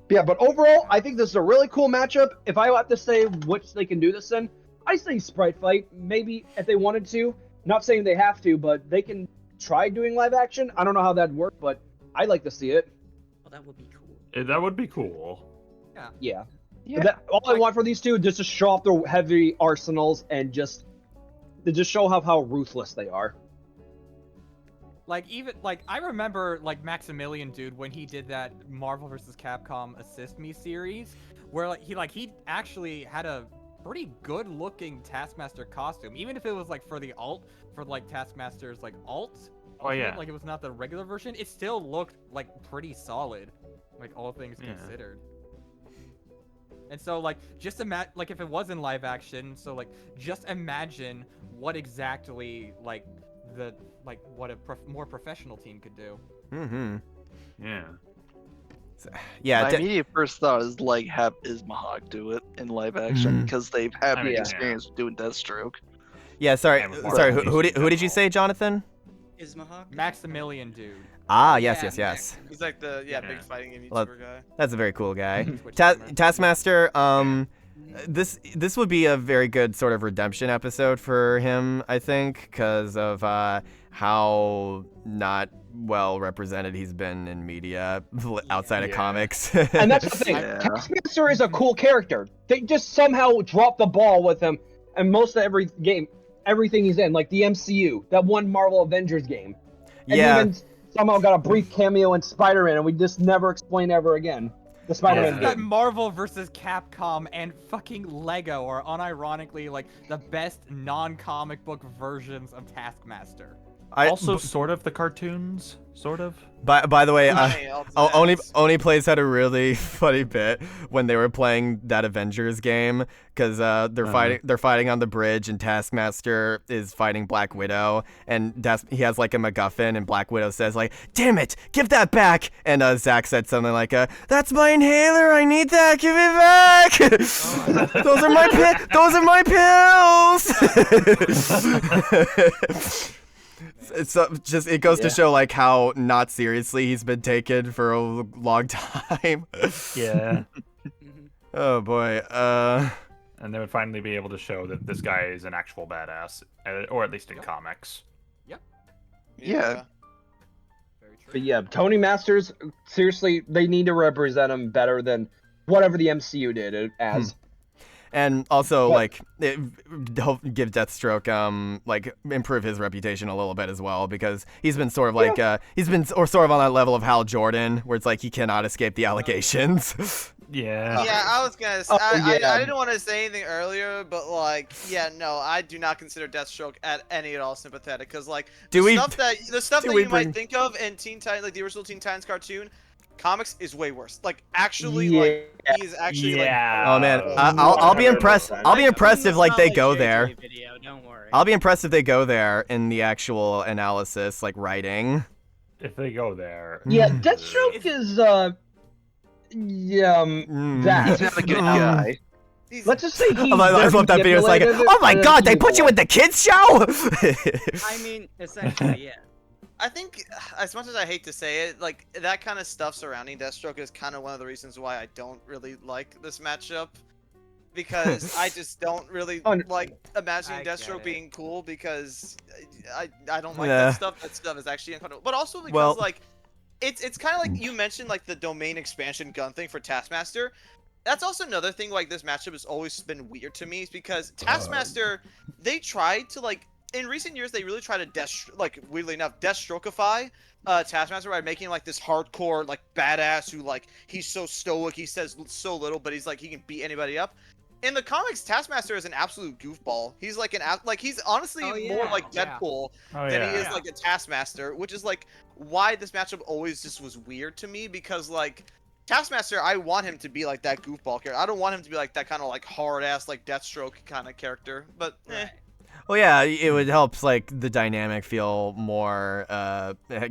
Yeah, but overall, I think this is a really cool matchup. If I have to say which they can do this in, I say Sprite Fight. Maybe if they wanted to. Not saying they have to, but they can try doing live action. I don't know how that'd work, but I'd like to see it. Well, that would be cool. That would be cool. Yeah. All I want for these two is just to show off their heavy arsenals and just show how ruthless they are. Like I remember like Maximilian dude when he did that Marvel vs. Capcom Assist Me series, where he actually had a pretty good looking Taskmaster costume, even if it was like for Taskmaster's like alt. Oh yeah. Like it was not the regular version. It still looked like pretty solid, like all things considered. And so like just imagine like if it was in live action, so like just imagine what exactly what a more professional team could do. Mm-hmm. Yeah. Yeah. My immediate first thought is like have ItzMeMD do it in live action because they've had the experience doing Deathstroke. Yeah. Sorry. Who did you say, Jonathan? ItzMeMD? Maximilian dude. Ah, yes. He's like the big fighting game YouTuber guy. That's a very cool guy. Taskmaster. This would be a very good sort of redemption episode for him, I think, because of how not well represented he's been in media outside of comics. And that's the thing. Taskmaster is a cool character. They just somehow dropped the ball with him, and most of everything he's in, like the MCU, that one Marvel Avengers game. And even somehow got a brief cameo in Spider-Man, and we just never explain ever again. The Spider-Man game. That Marvel versus Capcom and fucking Lego are unironically like the best non-comic book versions of Taskmaster. Also, sort of the cartoons, sort of. By the way, Oni Plays had a really funny bit when they were playing that Avengers game because they're fighting on the bridge and Taskmaster is fighting Black Widow and he has like a MacGuffin and Black Widow says like, "Damn it, give that back!" And Zach said something like, "That's my inhaler. I need that. Give it back. Those are my pills." It goes to show like how not seriously he's been taken for a long time. Yeah. Oh boy. And they would finally be able to show that this guy is an actual badass, or at least in comics. Yep. Yeah. Very true. But yeah, Tony Masters, seriously, they need to represent him better than whatever the MCU did it as. And also, like, give Deathstroke, like, improve his reputation a little bit as well, because he's been sort of like, he's been sort of on that level of Hal Jordan, where it's like he cannot escape the allegations. Yeah. Yeah, I was gonna say, I didn't want to say anything earlier, but like, yeah, no, I do not consider Deathstroke at all sympathetic, because like, the stuff that you might think of in Teen Titans, like the original Teen Titans cartoon, comics is way worse. Like, actually, like, he's actually like. Oh man, I'll be impressed. I'll be impressed if like they go there. Don't worry. I'll be impressed if they go there in the actual analysis, like writing. If they go there. Yeah, Deathstroke is that. He's not a good guy. Let's just say he's I love that video. It's like, oh my god, they put you in the kids show. I mean, essentially, yeah. I think, as much as I hate to say it, like, that kind of stuff surrounding Deathstroke is kind of one of the reasons why I don't really like this matchup. Because I just don't really like imagining Deathstroke being cool, because I don't like that stuff. That stuff is actually uncomfortable. But also because, like, it's kind of like you mentioned, like, the domain expansion gun thing for Taskmaster. that's also another thing. Like this matchup has always been weird to me, is because Taskmaster, they tried to like in recent years they really try to weirdly enough Deathstrokeify Taskmaster by making like this hardcore like badass who like he's so stoic, he says so little, but he's like he can beat anybody up. In the comics, Taskmaster is an absolute goofball. He's like he's honestly more like Deadpool than he is like a Taskmaster, which is like why this matchup always just was weird to me, because like Taskmaster, I want him to be like that goofball character. I don't want him to be like that kind of like hard ass like Deathstroke kind of character. But Well, yeah, it would help like the dynamic feel more,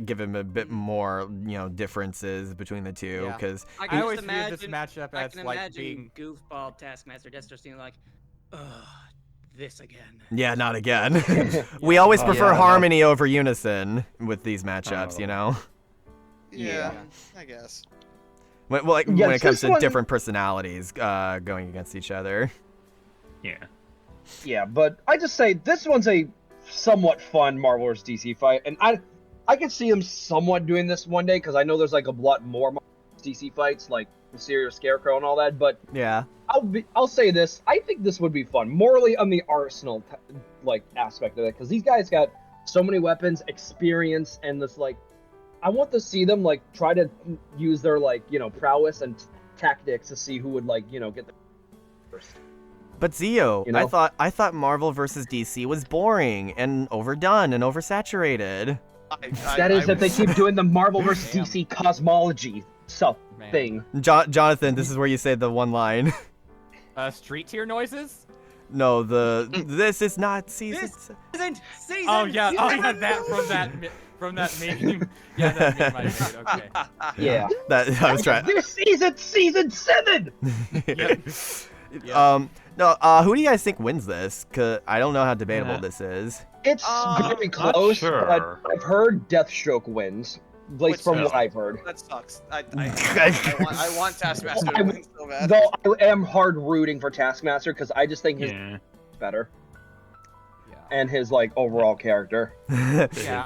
give him a bit more, differences between the two. Because I always view this matchup as like being goofball Taskmaster, Deathstroke being like, ugh, this again. Yeah, not again. We always prefer harmony over unison with these matchups, you know. Yeah, I guess. When it comes to different personalities going against each other. Yeah. Yeah, but I just say this one's a somewhat fun Marvel vs. DC fight, and I can see them somewhat doing this one day, because I know there's like a lot more Marvel vs. DC fights, like Mysterio, Scarecrow, and all that. But yeah, I'll say this: I think this would be fun, morally on the Arsenal aspect of it, because these guys got so many weapons, experience, and this like. I want to see them like try to use their prowess and tactics to see who would get the first. But Zeo, I thought Marvel vs. DC was boring and overdone and oversaturated. That is if they keep doing the Marvel vs. DC cosmology thing. Jonathan, this is where you say the one line. Street tier noises? No, this is not season. This isn't season. Oh yeah, that from that meme. Yeah, that meme I made. Okay. Yeah. I was trying. This isn't season 7. Yep. No, who do you guys think wins this? Cause I don't know how debatable this is. It's very close, but I've heard Deathstroke wins. At least from what I've heard. That sucks. I want Taskmaster to win so bad. Though I am hard rooting for Taskmaster, because I just think he's better. And his overall character.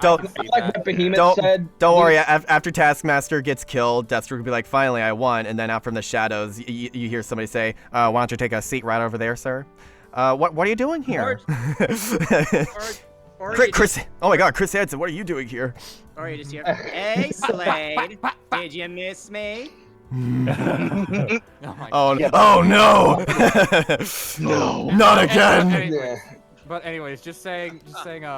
Don't what Behemoth said. Don't worry. After Taskmaster gets killed, Deathstroke will be like, "Finally, I won." And then out from the shadows, you hear somebody say, "Why don't you take a seat right over there, sir?" What are you doing here? Chris. Oh my God, Chris Hansen, what are you doing here? Or you just hear, "Hey, Slade, did you miss me?" Oh no! No, not again. But anyways, just saying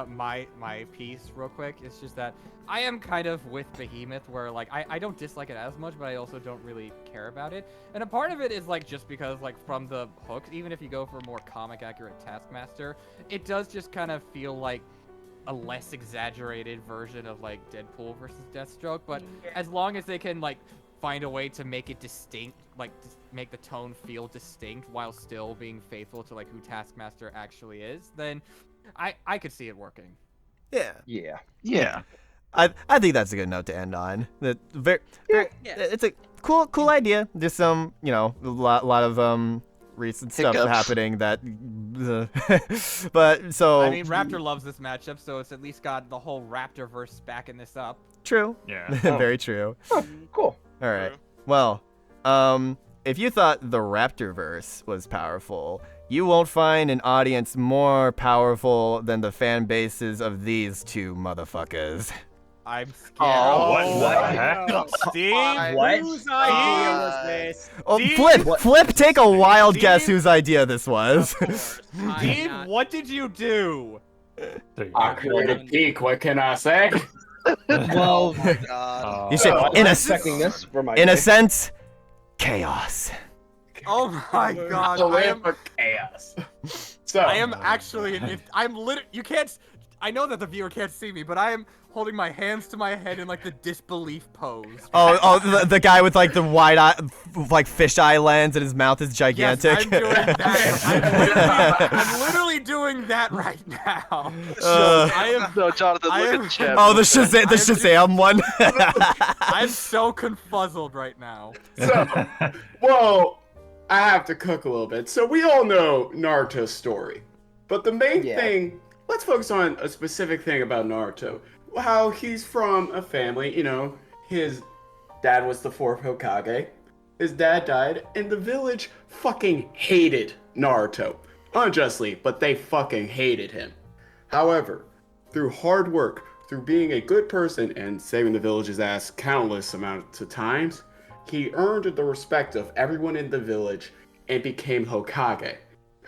my piece real quick. It's just that I am kind of with Behemoth, where I don't dislike it as much, but I also don't really care about it. And a part of it is just because from the hooks, even if you go for a more comic accurate Taskmaster, it does just kind of feel like a less exaggerated version of Deadpool versus Deathstroke. But as long as they can find a way to make it distinct, make the tone feel distinct while still being faithful to who Taskmaster actually is, then I could see it working. Yeah. I think that's a good note to end on. It's a cool idea. There's some a lot of recent stuff happening that but so I mean, Raptor loves this matchup, so it's at least got the whole Raptorverse backing this up. True. Yeah. Very true. Cool. All right. Well, if you thought the Raptorverse was powerful, you won't find an audience more powerful than the fan bases of these two motherfuckers. I'm scared. What the heck? Steve? Whose idea was this? Oh, Flip, take a wild guess whose idea this was. Steve, what did you do? I created peak, what can I say? Well, Oh my God. You should, in a sense, chaos. Oh my God! Chaos. I am actually. I'm literally. You can't. I know that the viewer can't see me, but I am holding my hands to my head in the disbelief pose. Oh, the guy with the wide eye, fisheye lens, and his mouth is gigantic. Yes, I'm doing that. I'm literally doing that right now. I am. No, Jonathan, look at chat. Oh, the Shazam one. I'm so confuzzled right now. So, well, I have to cook a little bit. So we all know Naruto's story, but the main thing, let's focus on a specific thing about Naruto. How he's from a family, his dad was the 4th Hokage. his dad died, and the village fucking hated Naruto. Unjustly, but they fucking hated him. However, through hard work, through being a good person and saving the village's ass countless amounts of times, he earned the respect of everyone in the village and became Hokage.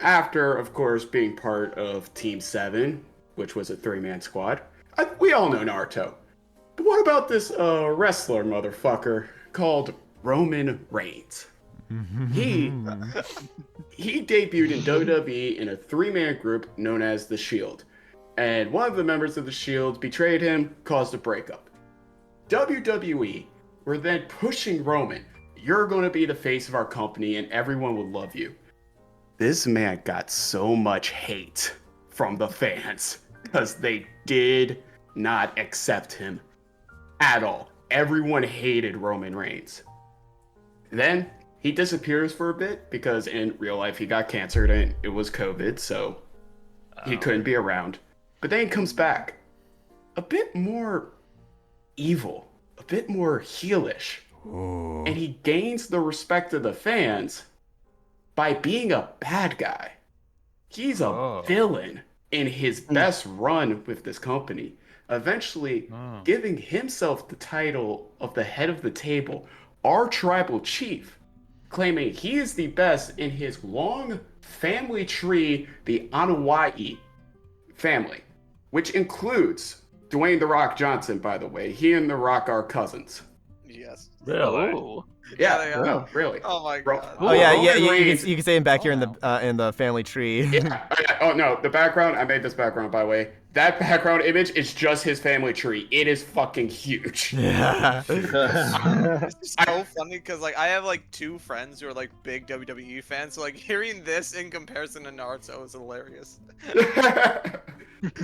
After, of course, being part of Team 7, which was a 3-man squad. We all know Naruto. But what about this wrestler motherfucker called Roman Reigns? He debuted in WWE in a 3-man group known as The Shield. And one of the members of The Shield betrayed him, caused a breakup. WWE were then pushing Roman. You're going to be the face of our company and everyone will love you. This man got so much hate from the fans because they did not accept him at all. Everyone hated Roman Reigns. Then he disappears for a bit because in real life he got cancer and it was COVID, so he couldn't be around. But then he comes back a bit more evil, a bit more heelish. Ooh. And he gains the respect of the fans by being a bad guy. He's a villain in his best run with this company, eventually giving himself the title of the head of the table, our tribal chief, claiming he is the best in his long family tree, the Anawai family, which includes Dwayne "The Rock" Johnson, by the way. He and The Rock are cousins. Yes. Really? Oh. Yeah, no, really. Oh my god. Oh yeah, you can say him back here in the family tree. Yeah. Oh no, the background. I made this background, by the way. That background image is just his family tree. It is fucking huge. Yeah. It's so funny because like I have like 2 friends who are like big WWE fans. So like hearing this in comparison to Naruto is hilarious. You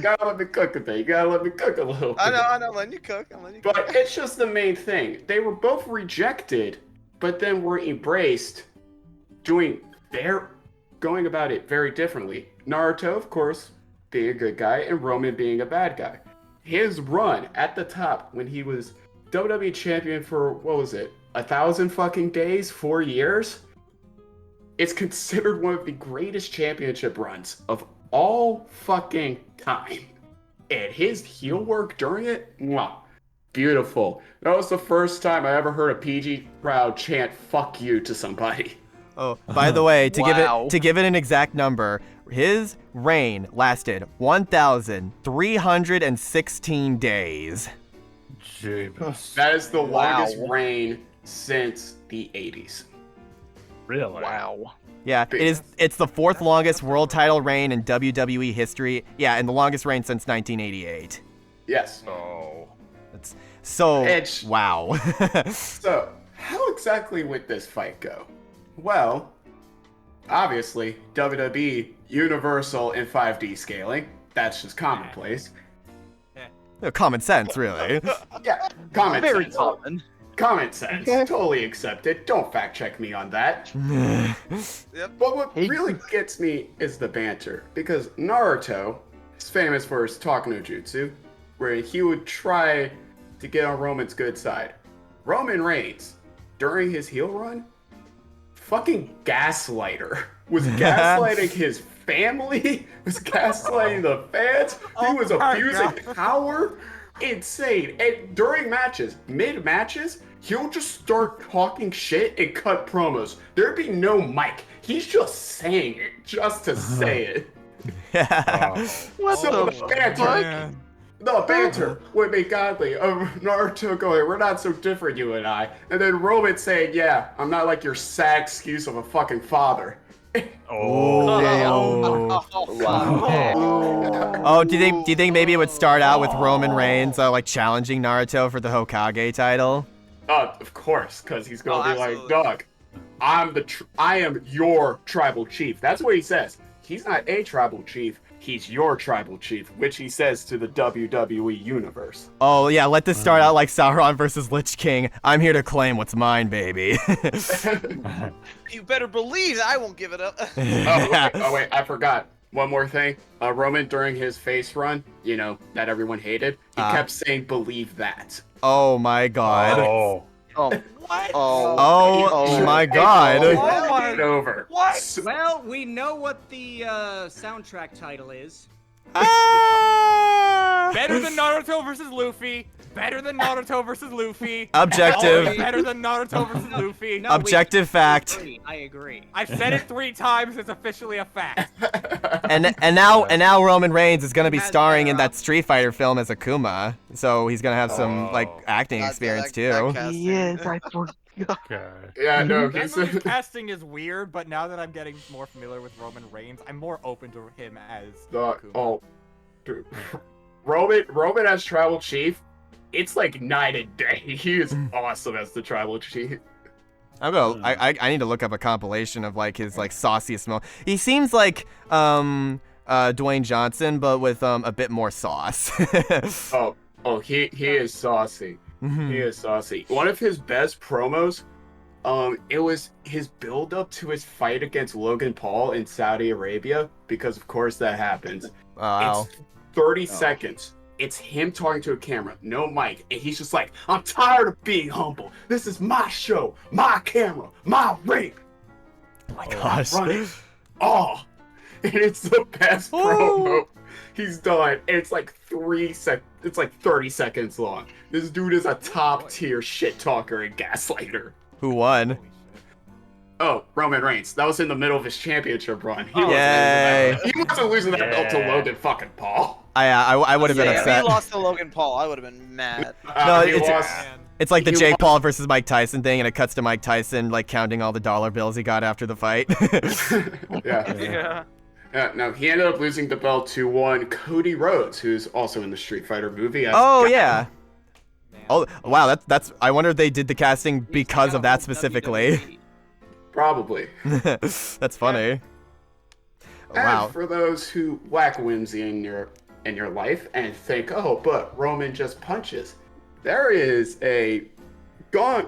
gotta let me cook a bit. You gotta let me cook a little bit. I know. Letting you cook. I'm letting you cook. But it's just the main thing. They were both rejected, but then were embraced, going about it very differently. Naruto, of course, being a good guy, and Roman being a bad guy. His run at the top when he was WWE champion for, what was it, 1,000 fucking days, 4 years? It's considered one of the greatest championship runs of all fucking time. And his heel work during it, mwah, beautiful. That was the first time I ever heard a PG crowd chant "fuck you" to somebody. Oh, by the way, to give it an exact number, his reign lasted 1,316 days. Jeebus. That is the longest reign since the 80s. Really? Wow. Yeah, it's the 4th longest world title reign in WWE history. Yeah, and the longest reign since 1988. Yes. Oh. It's so wow. So, how exactly would this fight go? Well, obviously, WWE Universal in 5D scaling. That's just commonplace. Common sense, really. Yeah, common Very sense. common. Common sense. Totally accepted. Don't fact check me on that. Yep. But what really gets me is the banter. Because Naruto is famous for his talk no jutsu, where he would try to get on Roman's good side. Roman Reigns, during his heel run, fucking gaslighter. Was gaslighting his family, was gaslighting the fans, he was abusing power. Insane. And during matches, mid-matches, he'll just start talking shit and cut promos. There'd be no mic. He's just saying it just to say it. What So the the banter, the banter would be godly. Naruto going, "We're not so different, you and I." And then Roman saying, "Yeah, I'm not like your sad excuse of a fucking father." Oh, do you think maybe it would start out with Roman Reigns like challenging Naruto for the Hokage title? Of course, because he's gonna be absolutely. like, "Doug, I am your tribal chief." That's what he says. He's not a tribal chief. He's your tribal chief, which he says to the WWE universe. Oh yeah, let this start out like Sauron versus Lich King. I'm here to claim what's mine, baby. You better believe that I won't give it up. Oh wait, I forgot. One more thing. Roman, during his face run, that everyone hated, he kept saying, "Believe that." Oh my god. Oh. Oh, Oh my God. Over. What? Well, we know what the soundtrack title is. Better than Naruto versus Luffy. Better than Naruto versus Luffy. Objective. Always better than Naruto versus Luffy. No, Objective fact. I agree. I've said it 3 times. It's officially a fact. And now Roman Reigns is gonna be starring in that Street Fighter film as Akuma, so he's gonna have some like acting experience too. Yes, I forgot. Okay. Yeah, no, That he's movie's casting is weird, but now that I'm getting more familiar with Roman Reigns, I'm more open to him as Akuma. Dude. Roman as tribal chief. It's like night and day. He is awesome as the tribal chief. I need to look up a compilation of like his like sauciest moment. He seems like Dwayne Johnson, but with a bit more sauce. He is saucy. He is saucy. One of his best promos, it was his build up to his fight against Logan Paul in Saudi Arabia, because of course that happens. Wow. It's 30 seconds. It's him talking to a camera, no mic, and he's just like, I'm tired of being humble. This is my show, my camera, my ring. Oh my gosh. Running. Oh, and it's the best promo he's done. And it's like 30 seconds long. This dude is a top tier shit talker and gaslighter. Who won? Oh, Roman Reigns. That was in the middle of his championship run. He wasn't losing that belt to Logan fucking Paul. I would have been If upset. he lost to Logan Paul, I would have been mad. No, it's like the Jake Paul versus Mike Tyson thing, and it cuts to Mike Tyson like counting all the dollar bills he got after the fight. Yeah, no, he ended up losing the belt to one Cody Rhodes, who's also in the Street Fighter movie. Yeah. Oh wow, that's. I wonder if they did the casting because of that specifically. Probably. That's funny. Wow. And for those who lack whimsy in your life and think, oh, but Roman just punches, there is a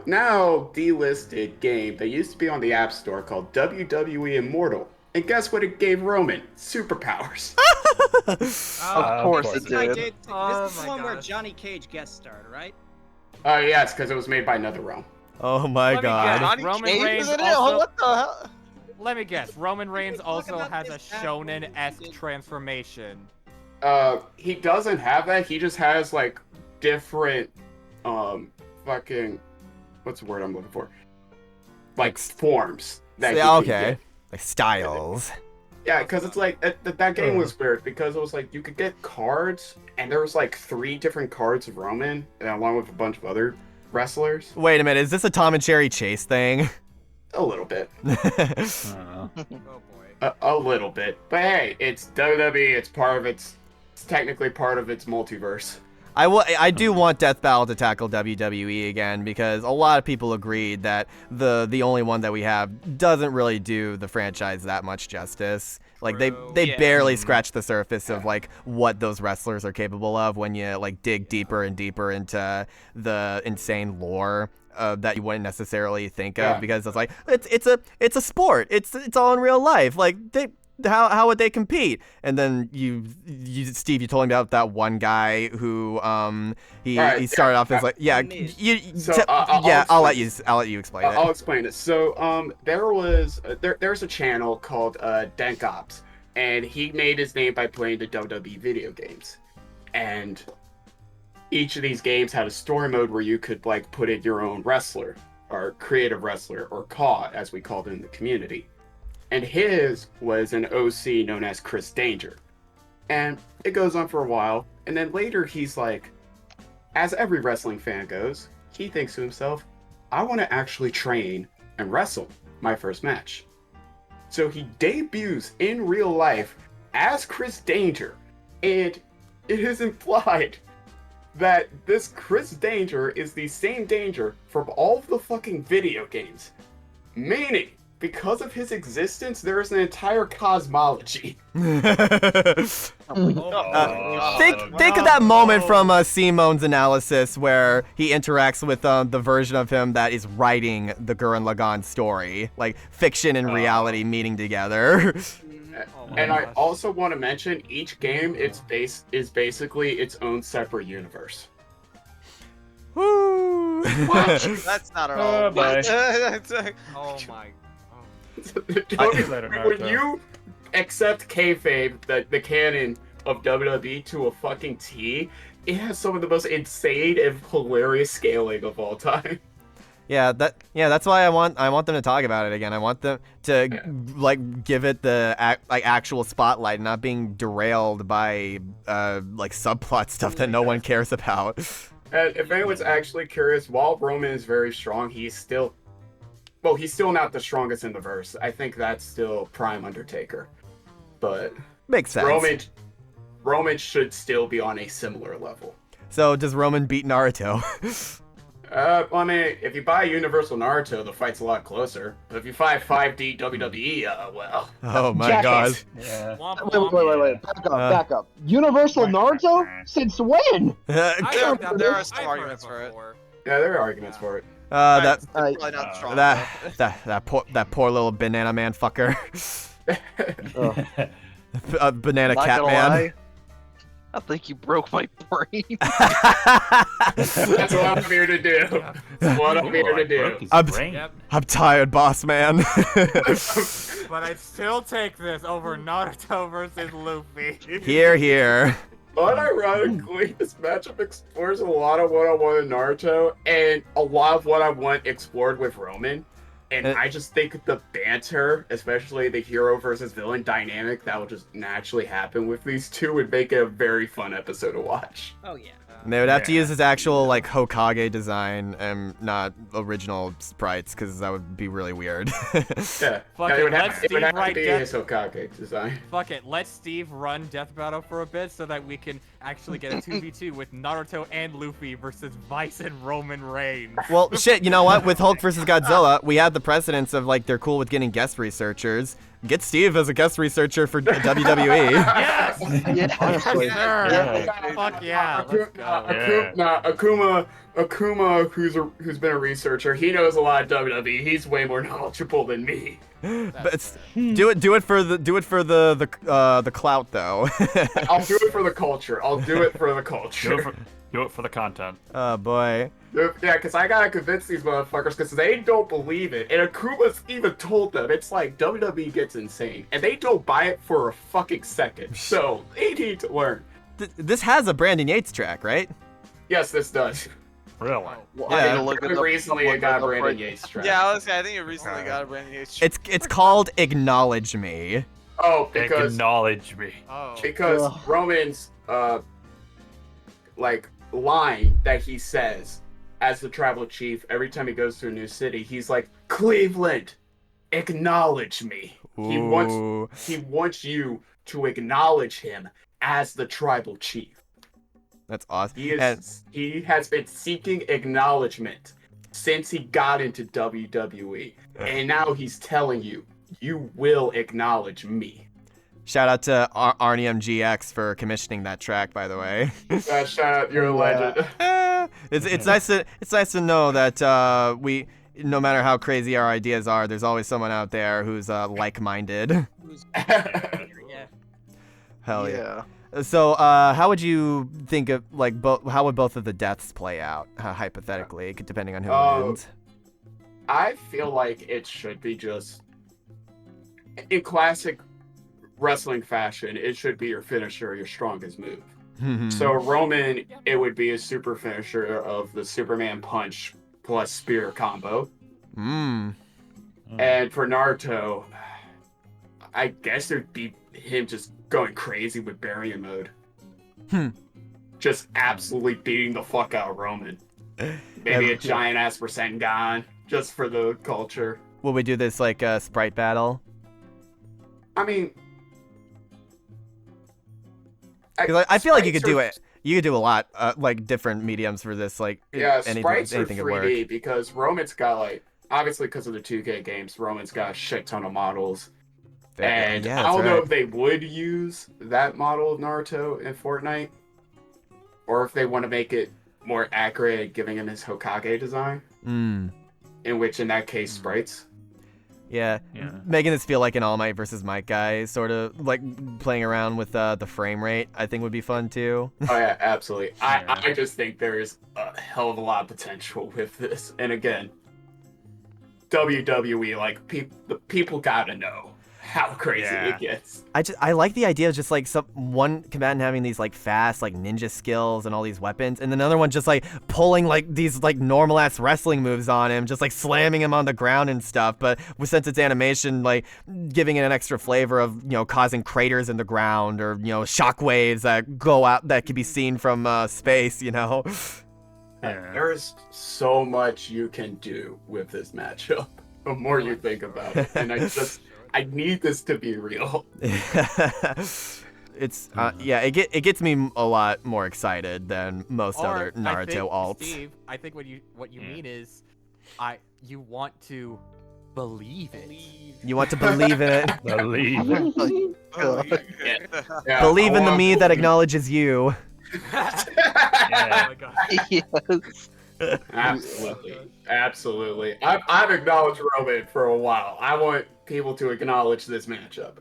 now delisted game that used to be on the App Store called WWE Immortal. And guess what it gave Roman? Superpowers. Of course it did. This is the one where Johnny Cage guest starred, right? Oh, yeah, it's because it was made by NetherRealm. Oh my God. Roman Reigns also... What the hell? Let me guess. Roman Reigns also has a shonen-esque transformation. He doesn't have that. He just has like different, fucking, what's the word I'm looking for? Like forms. Okay. Like styles. Yeah, because it's like that game was weird because it was like you could get cards, and there was like 3 different cards of Roman, and along with a bunch of other wrestlers. Wait a minute, is this a Tom and Jerry chase thing? A little bit. Oh boy. A little bit, but hey, it's WWE. It's technically part of its multiverse. I do want Death Battle to tackle WWE again, because a lot of people agreed that the only one that we have doesn't really do the franchise that much justice. Like they barely scratch the surface of like what those wrestlers are capable of when you like dig deeper and deeper into the insane lore that you wouldn't necessarily think of, because it's like it's a sport. It's all in real life. Like how would they compete? And then you Steve, you told me about that one guy who he started off as like I'll let you explain it. I'll explain it. So there's a channel called Dank Ops, and he made his name by playing the WWE video games, and each of these games had a story mode where you could like put in your own wrestler or creative wrestler or CAW as we called it in the community. And his was an OC known as Chris Danger. And it goes on for a while, and then later he's like, as every wrestling fan goes, he thinks to himself, I want to actually train and wrestle my first match. So he debuts in real life as Chris Danger, and it is implied that this Chris Danger is the same Danger from all of the fucking video games. Meaning, because of his existence, there is an entire cosmology. Think of that moment from Simone's analysis where he interacts with the version of him that is writing the Gurren Lagann story, like fiction and reality meeting together. And I also want to mention each game is basically its own separate universe. Woo! That's not at all. bye. Oh my. When you accept kayfabe, the canon of WWE to a fucking T, it has some of the most insane and hilarious scaling of all time. Yeah, that's why I want them to talk about it again. I want them to like give it the actual spotlight, not being derailed by like subplot stuff that no one cares about. And if anyone's actually curious, while Roman is very strong, he's still not the strongest in the verse. I think that's still Prime Undertaker, but makes sense. Roman should still be on a similar level. So does Roman beat Naruto? I mean, if you buy Universal Naruto, the fight's a lot closer. But if you buy 5D WWE, well. Oh my god. Yeah. Wait. Back up. Universal Naruto? Since when? There are some arguments for it. Yeah, there are arguments for it. Probably not strong. That poor little banana man fucker. Banana Not cat gonna man. lie, I think you broke my brain. That's what I'm here to do. That's what I'm here to do. I'm tired, boss man. But I'd still take this over Naruto versus Luffy. Here. Unironically, this matchup explores a lot of what I want in Naruto, and a lot of what I want explored with Roman. And I just think the banter, especially the hero versus villain dynamic, that will just naturally happen with these two would make it a very fun episode to watch. Oh yeah. They would have to use his actual like Hokage design and not original sprites, because that would be really weird. Yeah, it would have to be his Hokage design. Fuck it, let Steve run Death Battle for a bit so that we can actually get a 2v2 with Naruto and Luffy versus Vice and Roman Reigns. Well, shit, you know what? With Hulk versus Godzilla, we had the precedence of like they're cool with getting guest researchers. Get Steve as a guest researcher for WWE. Yes! Yeah, honestly. Fuck yeah. Let's go. Akuma, who's been a researcher, he knows a lot of WWE. He's way more knowledgeable than me. But do it for the clout though. I'll do it for the culture. Do it for the content. Oh boy. Yeah, because I gotta convince these motherfuckers because they don't believe it. And Akuma's even told them, it's like WWE gets insane. And they don't buy it for a fucking second. So they need to learn. This has a Brandon Yates track, right? Yes, this does. Really? Recently it got a Brandon Yates track. Yeah, I think it recently got a Brandon Yates track. It's called Acknowledge Me. Oh, because Acknowledge Me. Because Roman's line that he says as the tribal chief every time he goes to a new city, he's like, Cleveland, acknowledge me. He wants you to acknowledge him as the tribal chief. That's awesome. He has been seeking acknowledgement since he got into WWE, and now he's telling you, you will acknowledge me. Shout out to Arnie MGX for commissioning that track, by the way. Shout out, you're a legend. It's nice to know that we, no matter how crazy our ideas are, there's always someone out there who's like-minded. Hell yeah. So, how would you think of how would both of the deaths play out, hypothetically, depending on who wins? I feel like it should be just in classic wrestling fashion. It should be your finisher, your strongest move. So Roman, it would be a super finisher of the Superman punch plus spear combo. And for Naruto, I guess it'd be him just going crazy with Barrier mode. Just absolutely beating the fuck out of Roman. Maybe a giant ass Rasengan, just for the culture. Will we do this like a sprite battle? I mean, I feel like you could do it. You could do a lot, like different mediums for this. Like sprites anything are could work. 3D because Roman's got obviously because of the 2K games, Roman's got a shit ton of models. And I don't know if they would use that model of Naruto in Fortnite, or if they want to make it more accurate, giving him his Hokage design. In that case, sprites. Yeah, making this feel like an All Might versus Mike guy, sort of like playing around with the frame rate, I think would be fun too. Oh yeah, absolutely. I just think there is a hell of a lot of potential with this. And again, WWE, like the people gotta know how crazy it gets. I like the idea of just like one combatant having these like fast like ninja skills and all these weapons, and another one just like pulling like these like normal ass wrestling moves on him, just like slamming him on the ground and stuff. But since it's animation, like giving it an extra flavor of causing craters in the ground or shockwaves that go out that can be seen from space. There is so much you can do with this matchup. The more you think about it, and I need this to be real. It's it gets me a lot more excited than most other Naruto alts. Steve, I think what you mean is, you want to believe it. You want to believe in it. Believe it. Believe in the me that acknowledges you. Oh my god. Yes. Absolutely. I've acknowledged Roman for a while. I want people to acknowledge this matchup.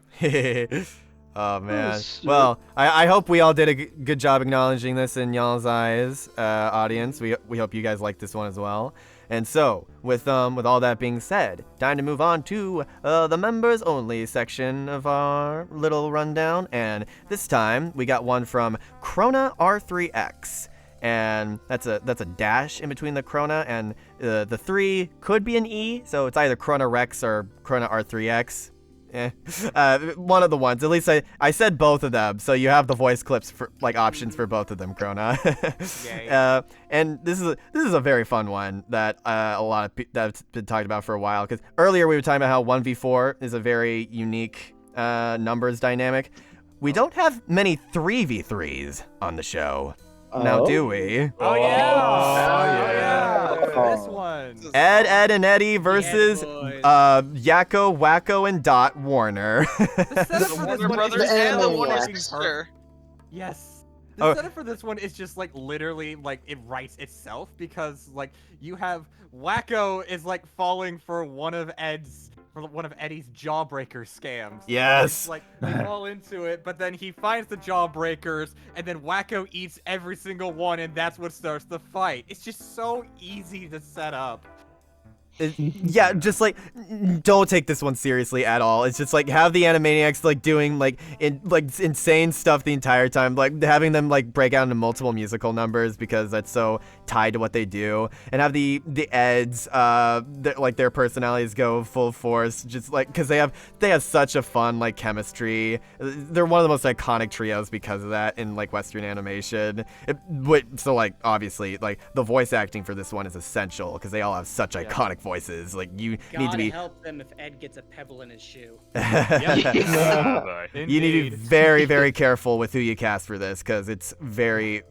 Oh man. Well, I hope we all did a good job acknowledging this in y'all's eyes, audience. We hope you guys liked this one as well. And so, with all that being said, time to move on to the members only section of our little rundown. And this time we got one from Crona R3X. And that's a dash in between the Crona, and the 3 could be an E, so it's either Crona Rex or Crona R3X. One of the ones. At least I said both of them, so you have the voice clips for like options for both of them, Crona. And this is a very fun one that that's been talked about for a while, because earlier we were talking about how 1v4 is a very unique numbers dynamic. We don't have many 3v3s on the show. Now, do we? Oh yeah! This one. Ed, and Eddie versus Yakko, Wacko, and Dot Warner. The setup for this one Brothers is and the one Warner is sister. Yes. The setup for this one is just like literally like it writes itself, because like you have Wacko is like falling for one of Eddie's jawbreaker scams. Yes. Like they fall into it, but then he finds the jawbreakers, and then Wacko eats every single one, and that's what starts the fight. It's just so easy to set up. Yeah, just like don't take this one seriously at all. It's just like have the Animaniacs like doing like insane stuff the entire time, like having them like break out into multiple musical numbers because that's so tied to what they do, and have the Eds like their personalities go full force, just like because they have such a fun like chemistry. They're one of the most iconic trios because of that in like Western animation. So like obviously like the voice acting for this one is essential because they all have such iconic voices. Like you need to be help them if Ed gets a pebble in his shoe. You need to be very, very careful with who you cast for this, because it's very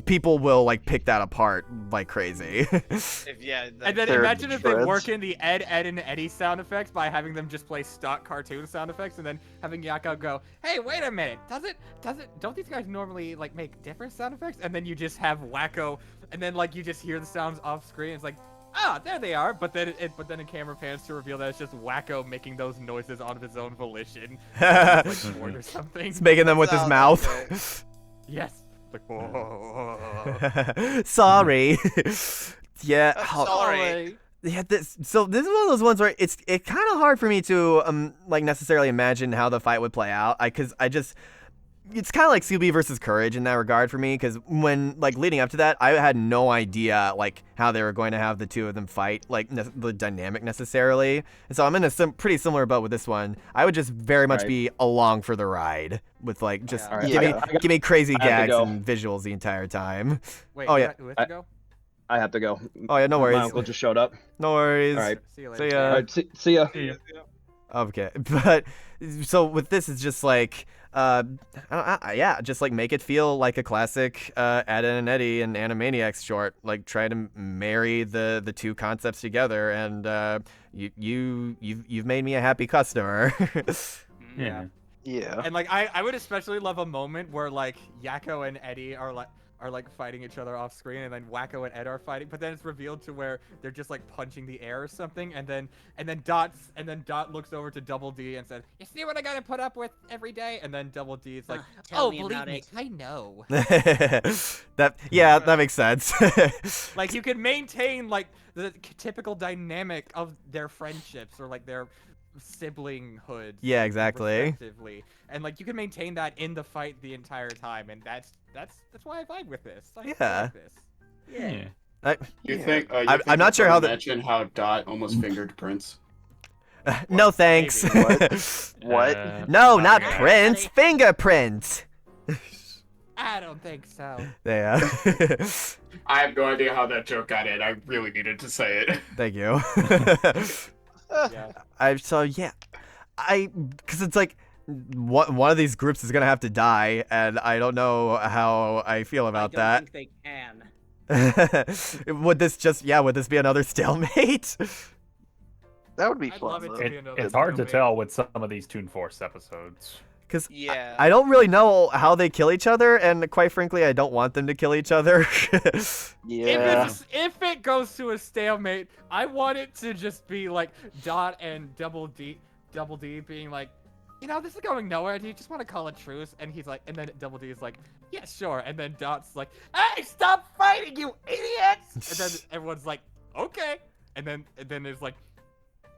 people will like pick that apart like crazy. And then imagine if they work in the Ed, and Eddie sound effects by having them just play stock cartoon sound effects, and then having Yakko go, "Hey, wait a minute, don't these guys normally like make different sound effects?" And then you just have Wacko, and then like you just hear the sounds off screen. It's like, ah, there they are. But then a camera pans to reveal that it's just Wacko making those noises on his own volition, like or something. He's making them with his mouth. Yes. Like, sorry. Yeah. Sorry. Yeah. This is one of those ones where it's kind of hard for me to like necessarily imagine how the fight would play out. It's kind of like Scooby versus Courage in that regard for me, because when like leading up to that, I had no idea like how they were going to have the two of them fight, like the dynamic necessarily. And so I'm in a pretty similar boat with this one. I would just very much be along for the ride with like just give me crazy gags and visuals the entire time. Wait, oh yeah, who has to go? I have to go. Oh yeah, no worries. My uncle just showed up. No worries. All right. See you later. See ya. All right, see ya. Okay, but so with this, it's just like, just like make it feel like a classic Ed and Eddie and Animaniacs short. Like try to marry the two concepts together, and you've made me a happy customer. Yeah. Yeah. And like I would especially love a moment where like Yakko and Eddie are are like fighting each other off screen, and then Wacko and Ed are fighting, but then it's revealed to where they're just like punching the air or something, and then Dot looks over to Double D and says, "You see what I gotta put up with every day?" And then Double D is like, "Oh, believe me, I know." that makes sense. Like you can maintain like the typical dynamic of their friendships or like their siblinghood. Yeah, exactly. Respectively. And like you can maintain that in the fight the entire time, and that's why I vibe with this. I like this. Yeah. You think? I'm not sure how the. Mention how Dot almost fingered Prince. No thanks. What? No, not Prince. Fingerprint. I don't think so. Yeah. I have no idea how that joke got in. I really needed to say it. Thank you. Yeah. Because it's like one of these groups is gonna have to die, and I don't know how I feel about that. I don't think they can. Would this be another stalemate? That would be I'd fun. love it though. to be another It's hard to stalemate. tell with some of these Toon Force episodes. Because Yeah. I don't really know how they kill each other, and quite frankly, I don't want them to kill each other. Yeah. If it goes to a stalemate, I want it to just be like Dot and Double D being like, this is going nowhere. Do you just want to call a truce? And he's like, and then Double D is like, yeah, sure. And then Dot's like, hey, stop fighting, you idiots! And then everyone's like, okay. And then there's like,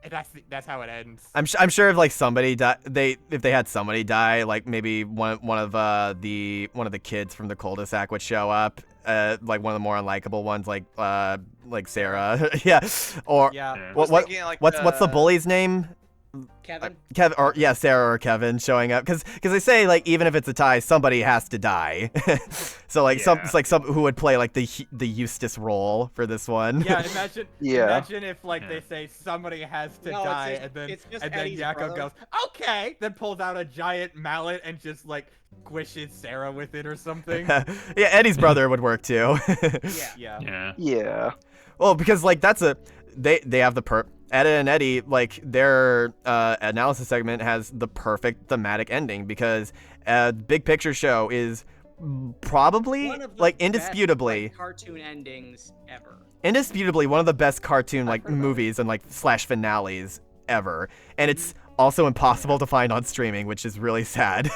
and that's how it ends. I'm sure if like somebody if they had somebody die, like maybe one of the kids from the cul-de-sac would show up, like one of the more unlikable ones, like Sarah, yeah, or Yeah. what's the bully's name? Kevin? Sarah or Kevin showing up, because they say like even if it's a tie, somebody has to die. So like some who would play like the Eustace role for this one. Yeah, imagine if like they say somebody has to No, die, it's and just then Eddie's Yakko brother. goes, okay, then pulls out a giant mallet and just like squishes Sarah with it or something. Yeah, Eddie's brother would work too. Yeah. Yeah. Well, because like they have the Ed and Eddie, like their analysis segment has the perfect thematic ending, because Big Picture Show is probably One of the like best, indisputably cartoon endings ever. one of the best cartoon like movies and like / finales ever, and it's also impossible to find on streaming, which is really sad.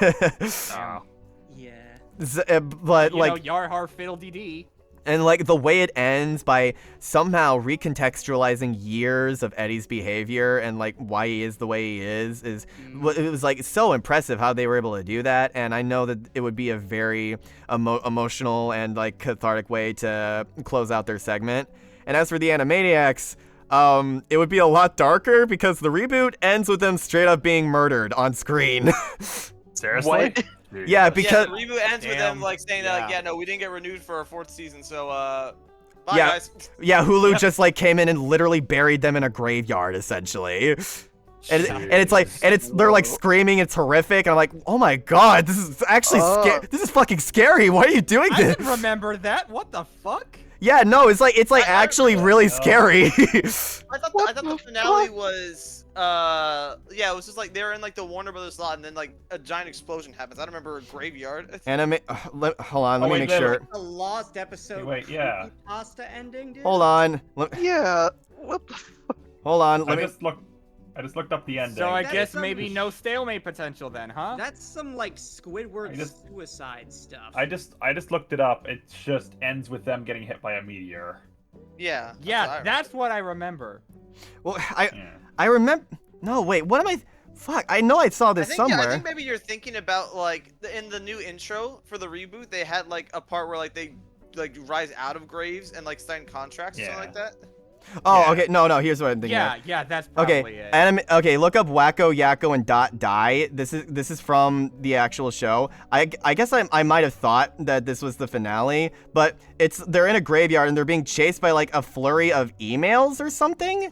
Yeah. But like Yar har fiddle dee dee. And like the way it ends by somehow recontextualizing years of Eddie's behavior and like why he is the way he is it was like so impressive how they were able to do that. And I know that it would be a very emotional and like cathartic way to close out their segment. And as for the Animaniacs, it would be a lot darker, because the reboot ends with them straight up being murdered on screen. Seriously? What? Yeah, because the reboot ends with them like saying that, like, no, we didn't get renewed for our 4th season, so bye guys. Yeah, Hulu just like came in and literally buried them in a graveyard essentially. And they're like screaming, it's horrific, and I'm like, oh my god, this is actually this is fucking scary. Why are you doing I this? didn't remember that. What the fuck? Yeah, no, it's like actually really scary. I thought the finale was it was just like they were in like the Warner Brothers lot, and then like a giant explosion happens. I don't remember a graveyard. Hold on, let me make sure. The lost episode. Pasta ending, dude. Hold on. Yeah. What the fuck? Hold on. I just looked up the ending. So I That guess is some- maybe no stalemate potential then, huh? That's some like Squidward suicide stuff. I just looked it up. It just ends with them getting hit by a meteor. Yeah. Yeah, that's what I remember. Well, I remember. No, wait. What am I? Fuck. I know I saw this somewhere. I think maybe you're thinking about like in the new intro for the reboot, they had like a part where like they like rise out of graves and like sign contracts or something like that. Oh, okay. No. Here's what I'm thinking. Yeah, that's probably it. Okay, look up Wacko, Yakko, and Dot Die. This is from the actual show. I guess I might have thought that this was the finale, but they're in a graveyard and they're being chased by like a flurry of emails or something.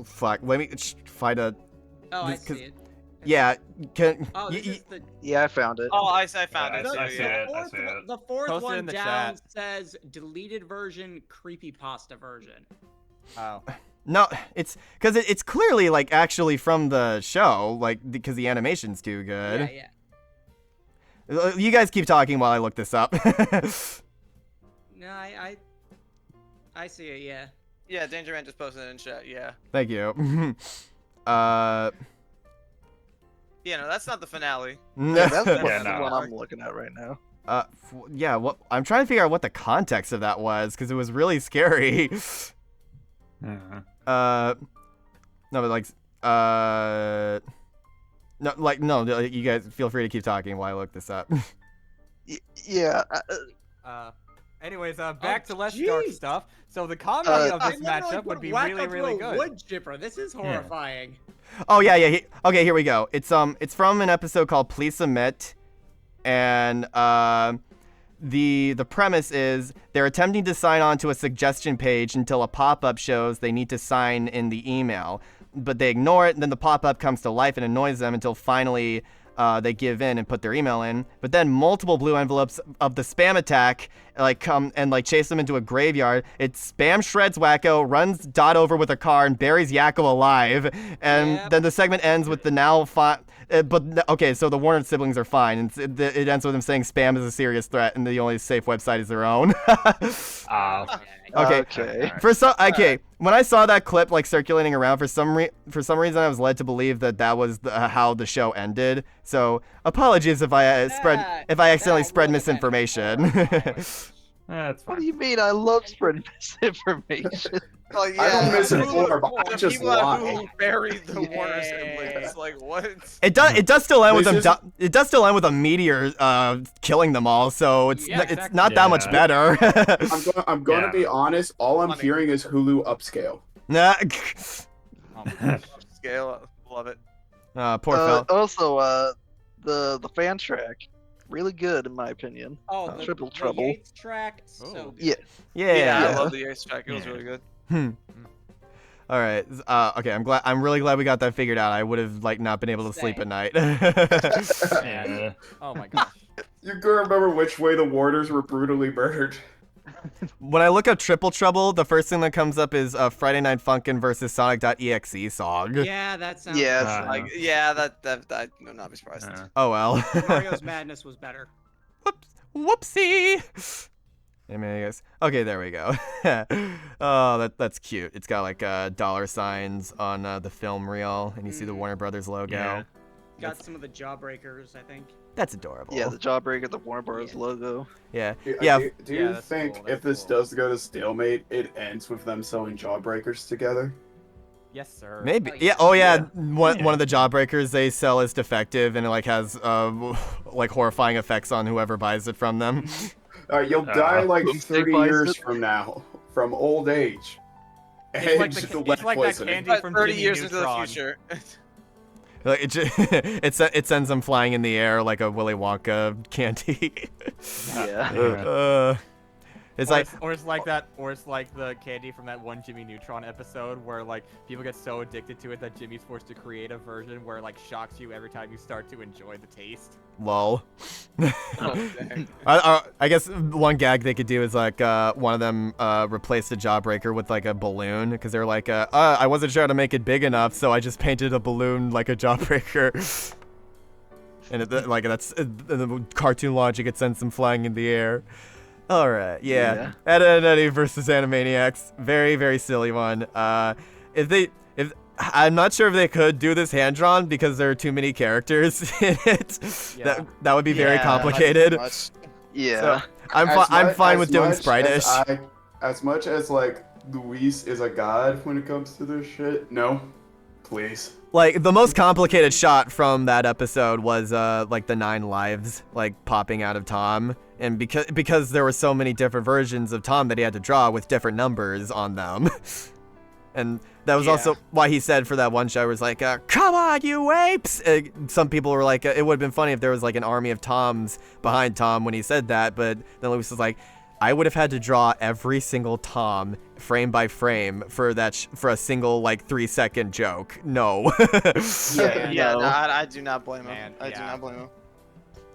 Fuck. Let me find a. Oh, I see it. Yeah. Yeah, I found it. Oh, I found it. I see it. The fourth Post it one in the down chat. says deleted version, creepypasta version. Oh. No, it's because it's clearly like actually from the show, like because the animation's too good. Yeah. You guys keep talking while I look this up. No, I see it. Yeah. Yeah, Dangerman just posted it in chat. Yeah. Thank you. Yeah, no, that's not the finale. Yeah, that's Yeah, what no. I'm looking at right now. Yeah, what I'm trying to figure out what the context of that was because it was really scary. Mhm. No, but like, no, like, no, you guys feel free to keep talking while I look this up. Yeah. Anyways, back to less dark stuff. So the comedy of this matchup would be really, really good. Wood chipper. This is horrifying. Oh yeah, yeah. Okay, here we go. It's from an episode called Please Submit, and the premise is they're attempting to sign on to a suggestion page until a pop-up shows they need to sign in the email, but they ignore it, and then the pop-up comes to life and annoys them until finally they give in and put their email in. But then multiple blue envelopes of the spam attack come and chase them into a graveyard. It spam shreds Wacko, runs Dot over with a car, and buries Yakko alive. And then the segment ends with the now okay, so the Warner siblings are fine, and it ends with them saying spam is a serious threat, and the only safe website is their own. Okay. When I saw that clip circulating around, for some reason I was led to believe that was how the show ended. So apologies if I accidentally spread misinformation. That's fine. What do you mean? I love spreading misinformation. Like, yeah, I don't misinform, but I the just people lie. who buried the Warner siblings. Like, what? It does still end with This them. It does still end with a meteor killing them all. So it's not that much better. I'm going to be honest. All I'm hearing is Hulu upscale. Nah. Scale, love it. Poor Phil. Also, the fan track, really good in my opinion. Oh, the Triple Trouble. Yates track, so good. Yeah. Yeah. I love the Ace track. It was really good. All right. Okay. I'm really glad we got that figured out. I would have not been able to sleep at night. Yeah. Oh my gosh. You can remember which way the Warders were brutally murdered. When I look up Triple Trouble, the first thing that comes up is Friday Night Funkin' versus Sonic.exe song. Yeah, that sounds. Yeah, Like, yeah, that I would not be surprised. Oh well. Mario's Madness was better. Whoopsie. Hey, man, guys. Okay, there we go. Oh, that's cute. It's got dollar signs on the film reel, and you see the Warner Brothers logo. Yeah. Got some of the Jawbreakers, I think. That's adorable. Yeah, the Jawbreaker, the Warner Bros. Logo. Yeah. Do Yeah. you that's think cool, if that's this cool. does go to stalemate, it ends with them selling Jawbreakers together? Yes, sir. Maybe. Oh, Yeah. Oh, yeah. One of the Jawbreakers they sell is defective, and it has horrifying effects on whoever buys it from them. You'll die 30 buys years it? from now, from old age. It's like, And the, lead it's like that poisoning. candy But from 30 Jimmy years into the Neutron. future. It sends them flying in the air like a Willy Wonka candy. Yeah. It's Or it's like the candy from that one Jimmy Neutron episode where people get so addicted to it that Jimmy's forced to create a version where it shocks you every time you start to enjoy the taste. lol. Oh, dang. I guess one gag they could do is one of them replaced a Jawbreaker with a balloon because they're I wasn't sure how to make it big enough, so I just painted a balloon like a Jawbreaker. And that's the cartoon logic. It sends them flying in the air. All right, yeah. Ed Eddie versus Animaniacs, very very silly one. If I'm not sure if they could do this hand drawn because there are too many characters in it. Yeah. That would be very Yeah, complicated. Yeah. So I'm fine with doing sprite-ish. As much as Luis is a god when it comes to this shit, no, please. The most complicated shot from that episode was the 9 lives popping out of Tom, and because there were so many different versions of Tom that he had to draw with different numbers on them. And that was also why he said for that one show, was come on, you apes! Some people were it would have been funny if there was an army of Toms behind Tom when he said that, but then Lewis was I would have had to draw every single Tom frame by frame for for a single 3-second joke. No. Yeah, no. no, I do not blame him. Man, I do yeah. not blame him.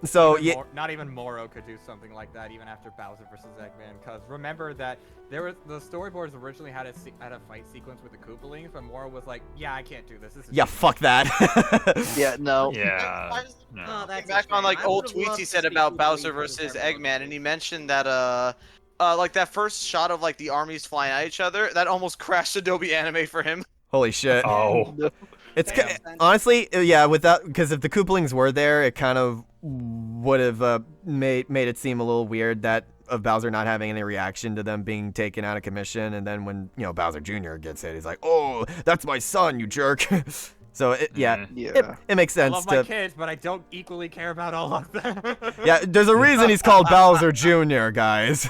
So yeah, Not even Moro could do something like that, even after Bowser versus Eggman. Because remember that the storyboards originally had a fight sequence with the Koopalings, but Moro was like, "Yeah, I can't do this. This is yeah, fuck that. Yeah, no. Yeah. Oh, that's Back on like old tweets he said about Bowser versus Eggman, and he mentioned that like that first shot of like the armies flying at each other, that almost crashed Adobe Anime for him. Holy shit. Oh. It's Damn. honestly, yeah, without, because if the Koopalings were there, it kind of would have made it seem a little weird that of Bowser not having any reaction to them being taken out of commission, and then when Bowser Jr. gets hit, he's like, "Oh, that's my son, you jerk." So it makes sense. I love my kids, but I don't equally care about all of them. Yeah, there's a reason he's called Bowser Jr., guys.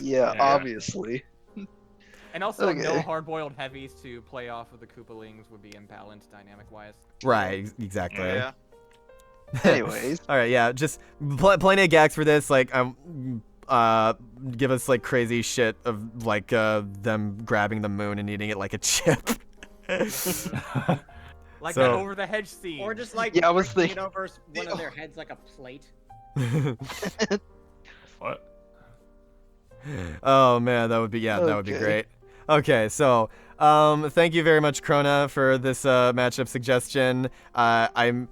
Yeah, obviously. And also, no hard-boiled heavies to play off of the Koopalings would be imbalanced dynamic-wise. Right, exactly. Yeah. Anyways. All right, yeah, just plenty of gags for this. Like, give us like crazy shit of like them grabbing the moon and eating it like a chip. Like that over the hedge scene. Or just like I was thinking it over one of their heads like a plate. What? Oh man, that would be that would be great. Okay, so thank you very much, Krona, for this matchup suggestion. I'm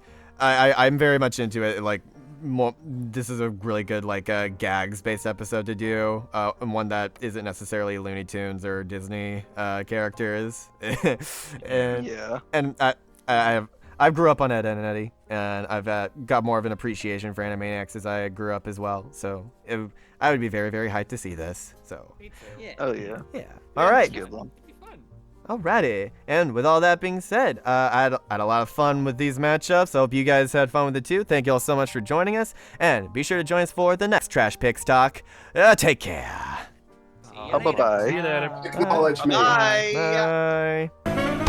very much into it. Like, this is a really good like gags based episode to do, and one that isn't necessarily Looney Tunes or Disney characters. And I grew up on Ed, Edd n Eddy, and I've got more of an appreciation for Animaniacs as I grew up as well. So I would be very, very hyped to see this. So. Me too. Yeah. Oh yeah. Yeah. All right. Good one. Alrighty, and with all that being said, I had a lot of fun with these matchups. I hope you guys had fun with it too. Thank you all so much for joining us, and be sure to join us for the next Trash Picks Talk. Take care. Bye-bye. See you later. Acknowledge me. Bye. Bye.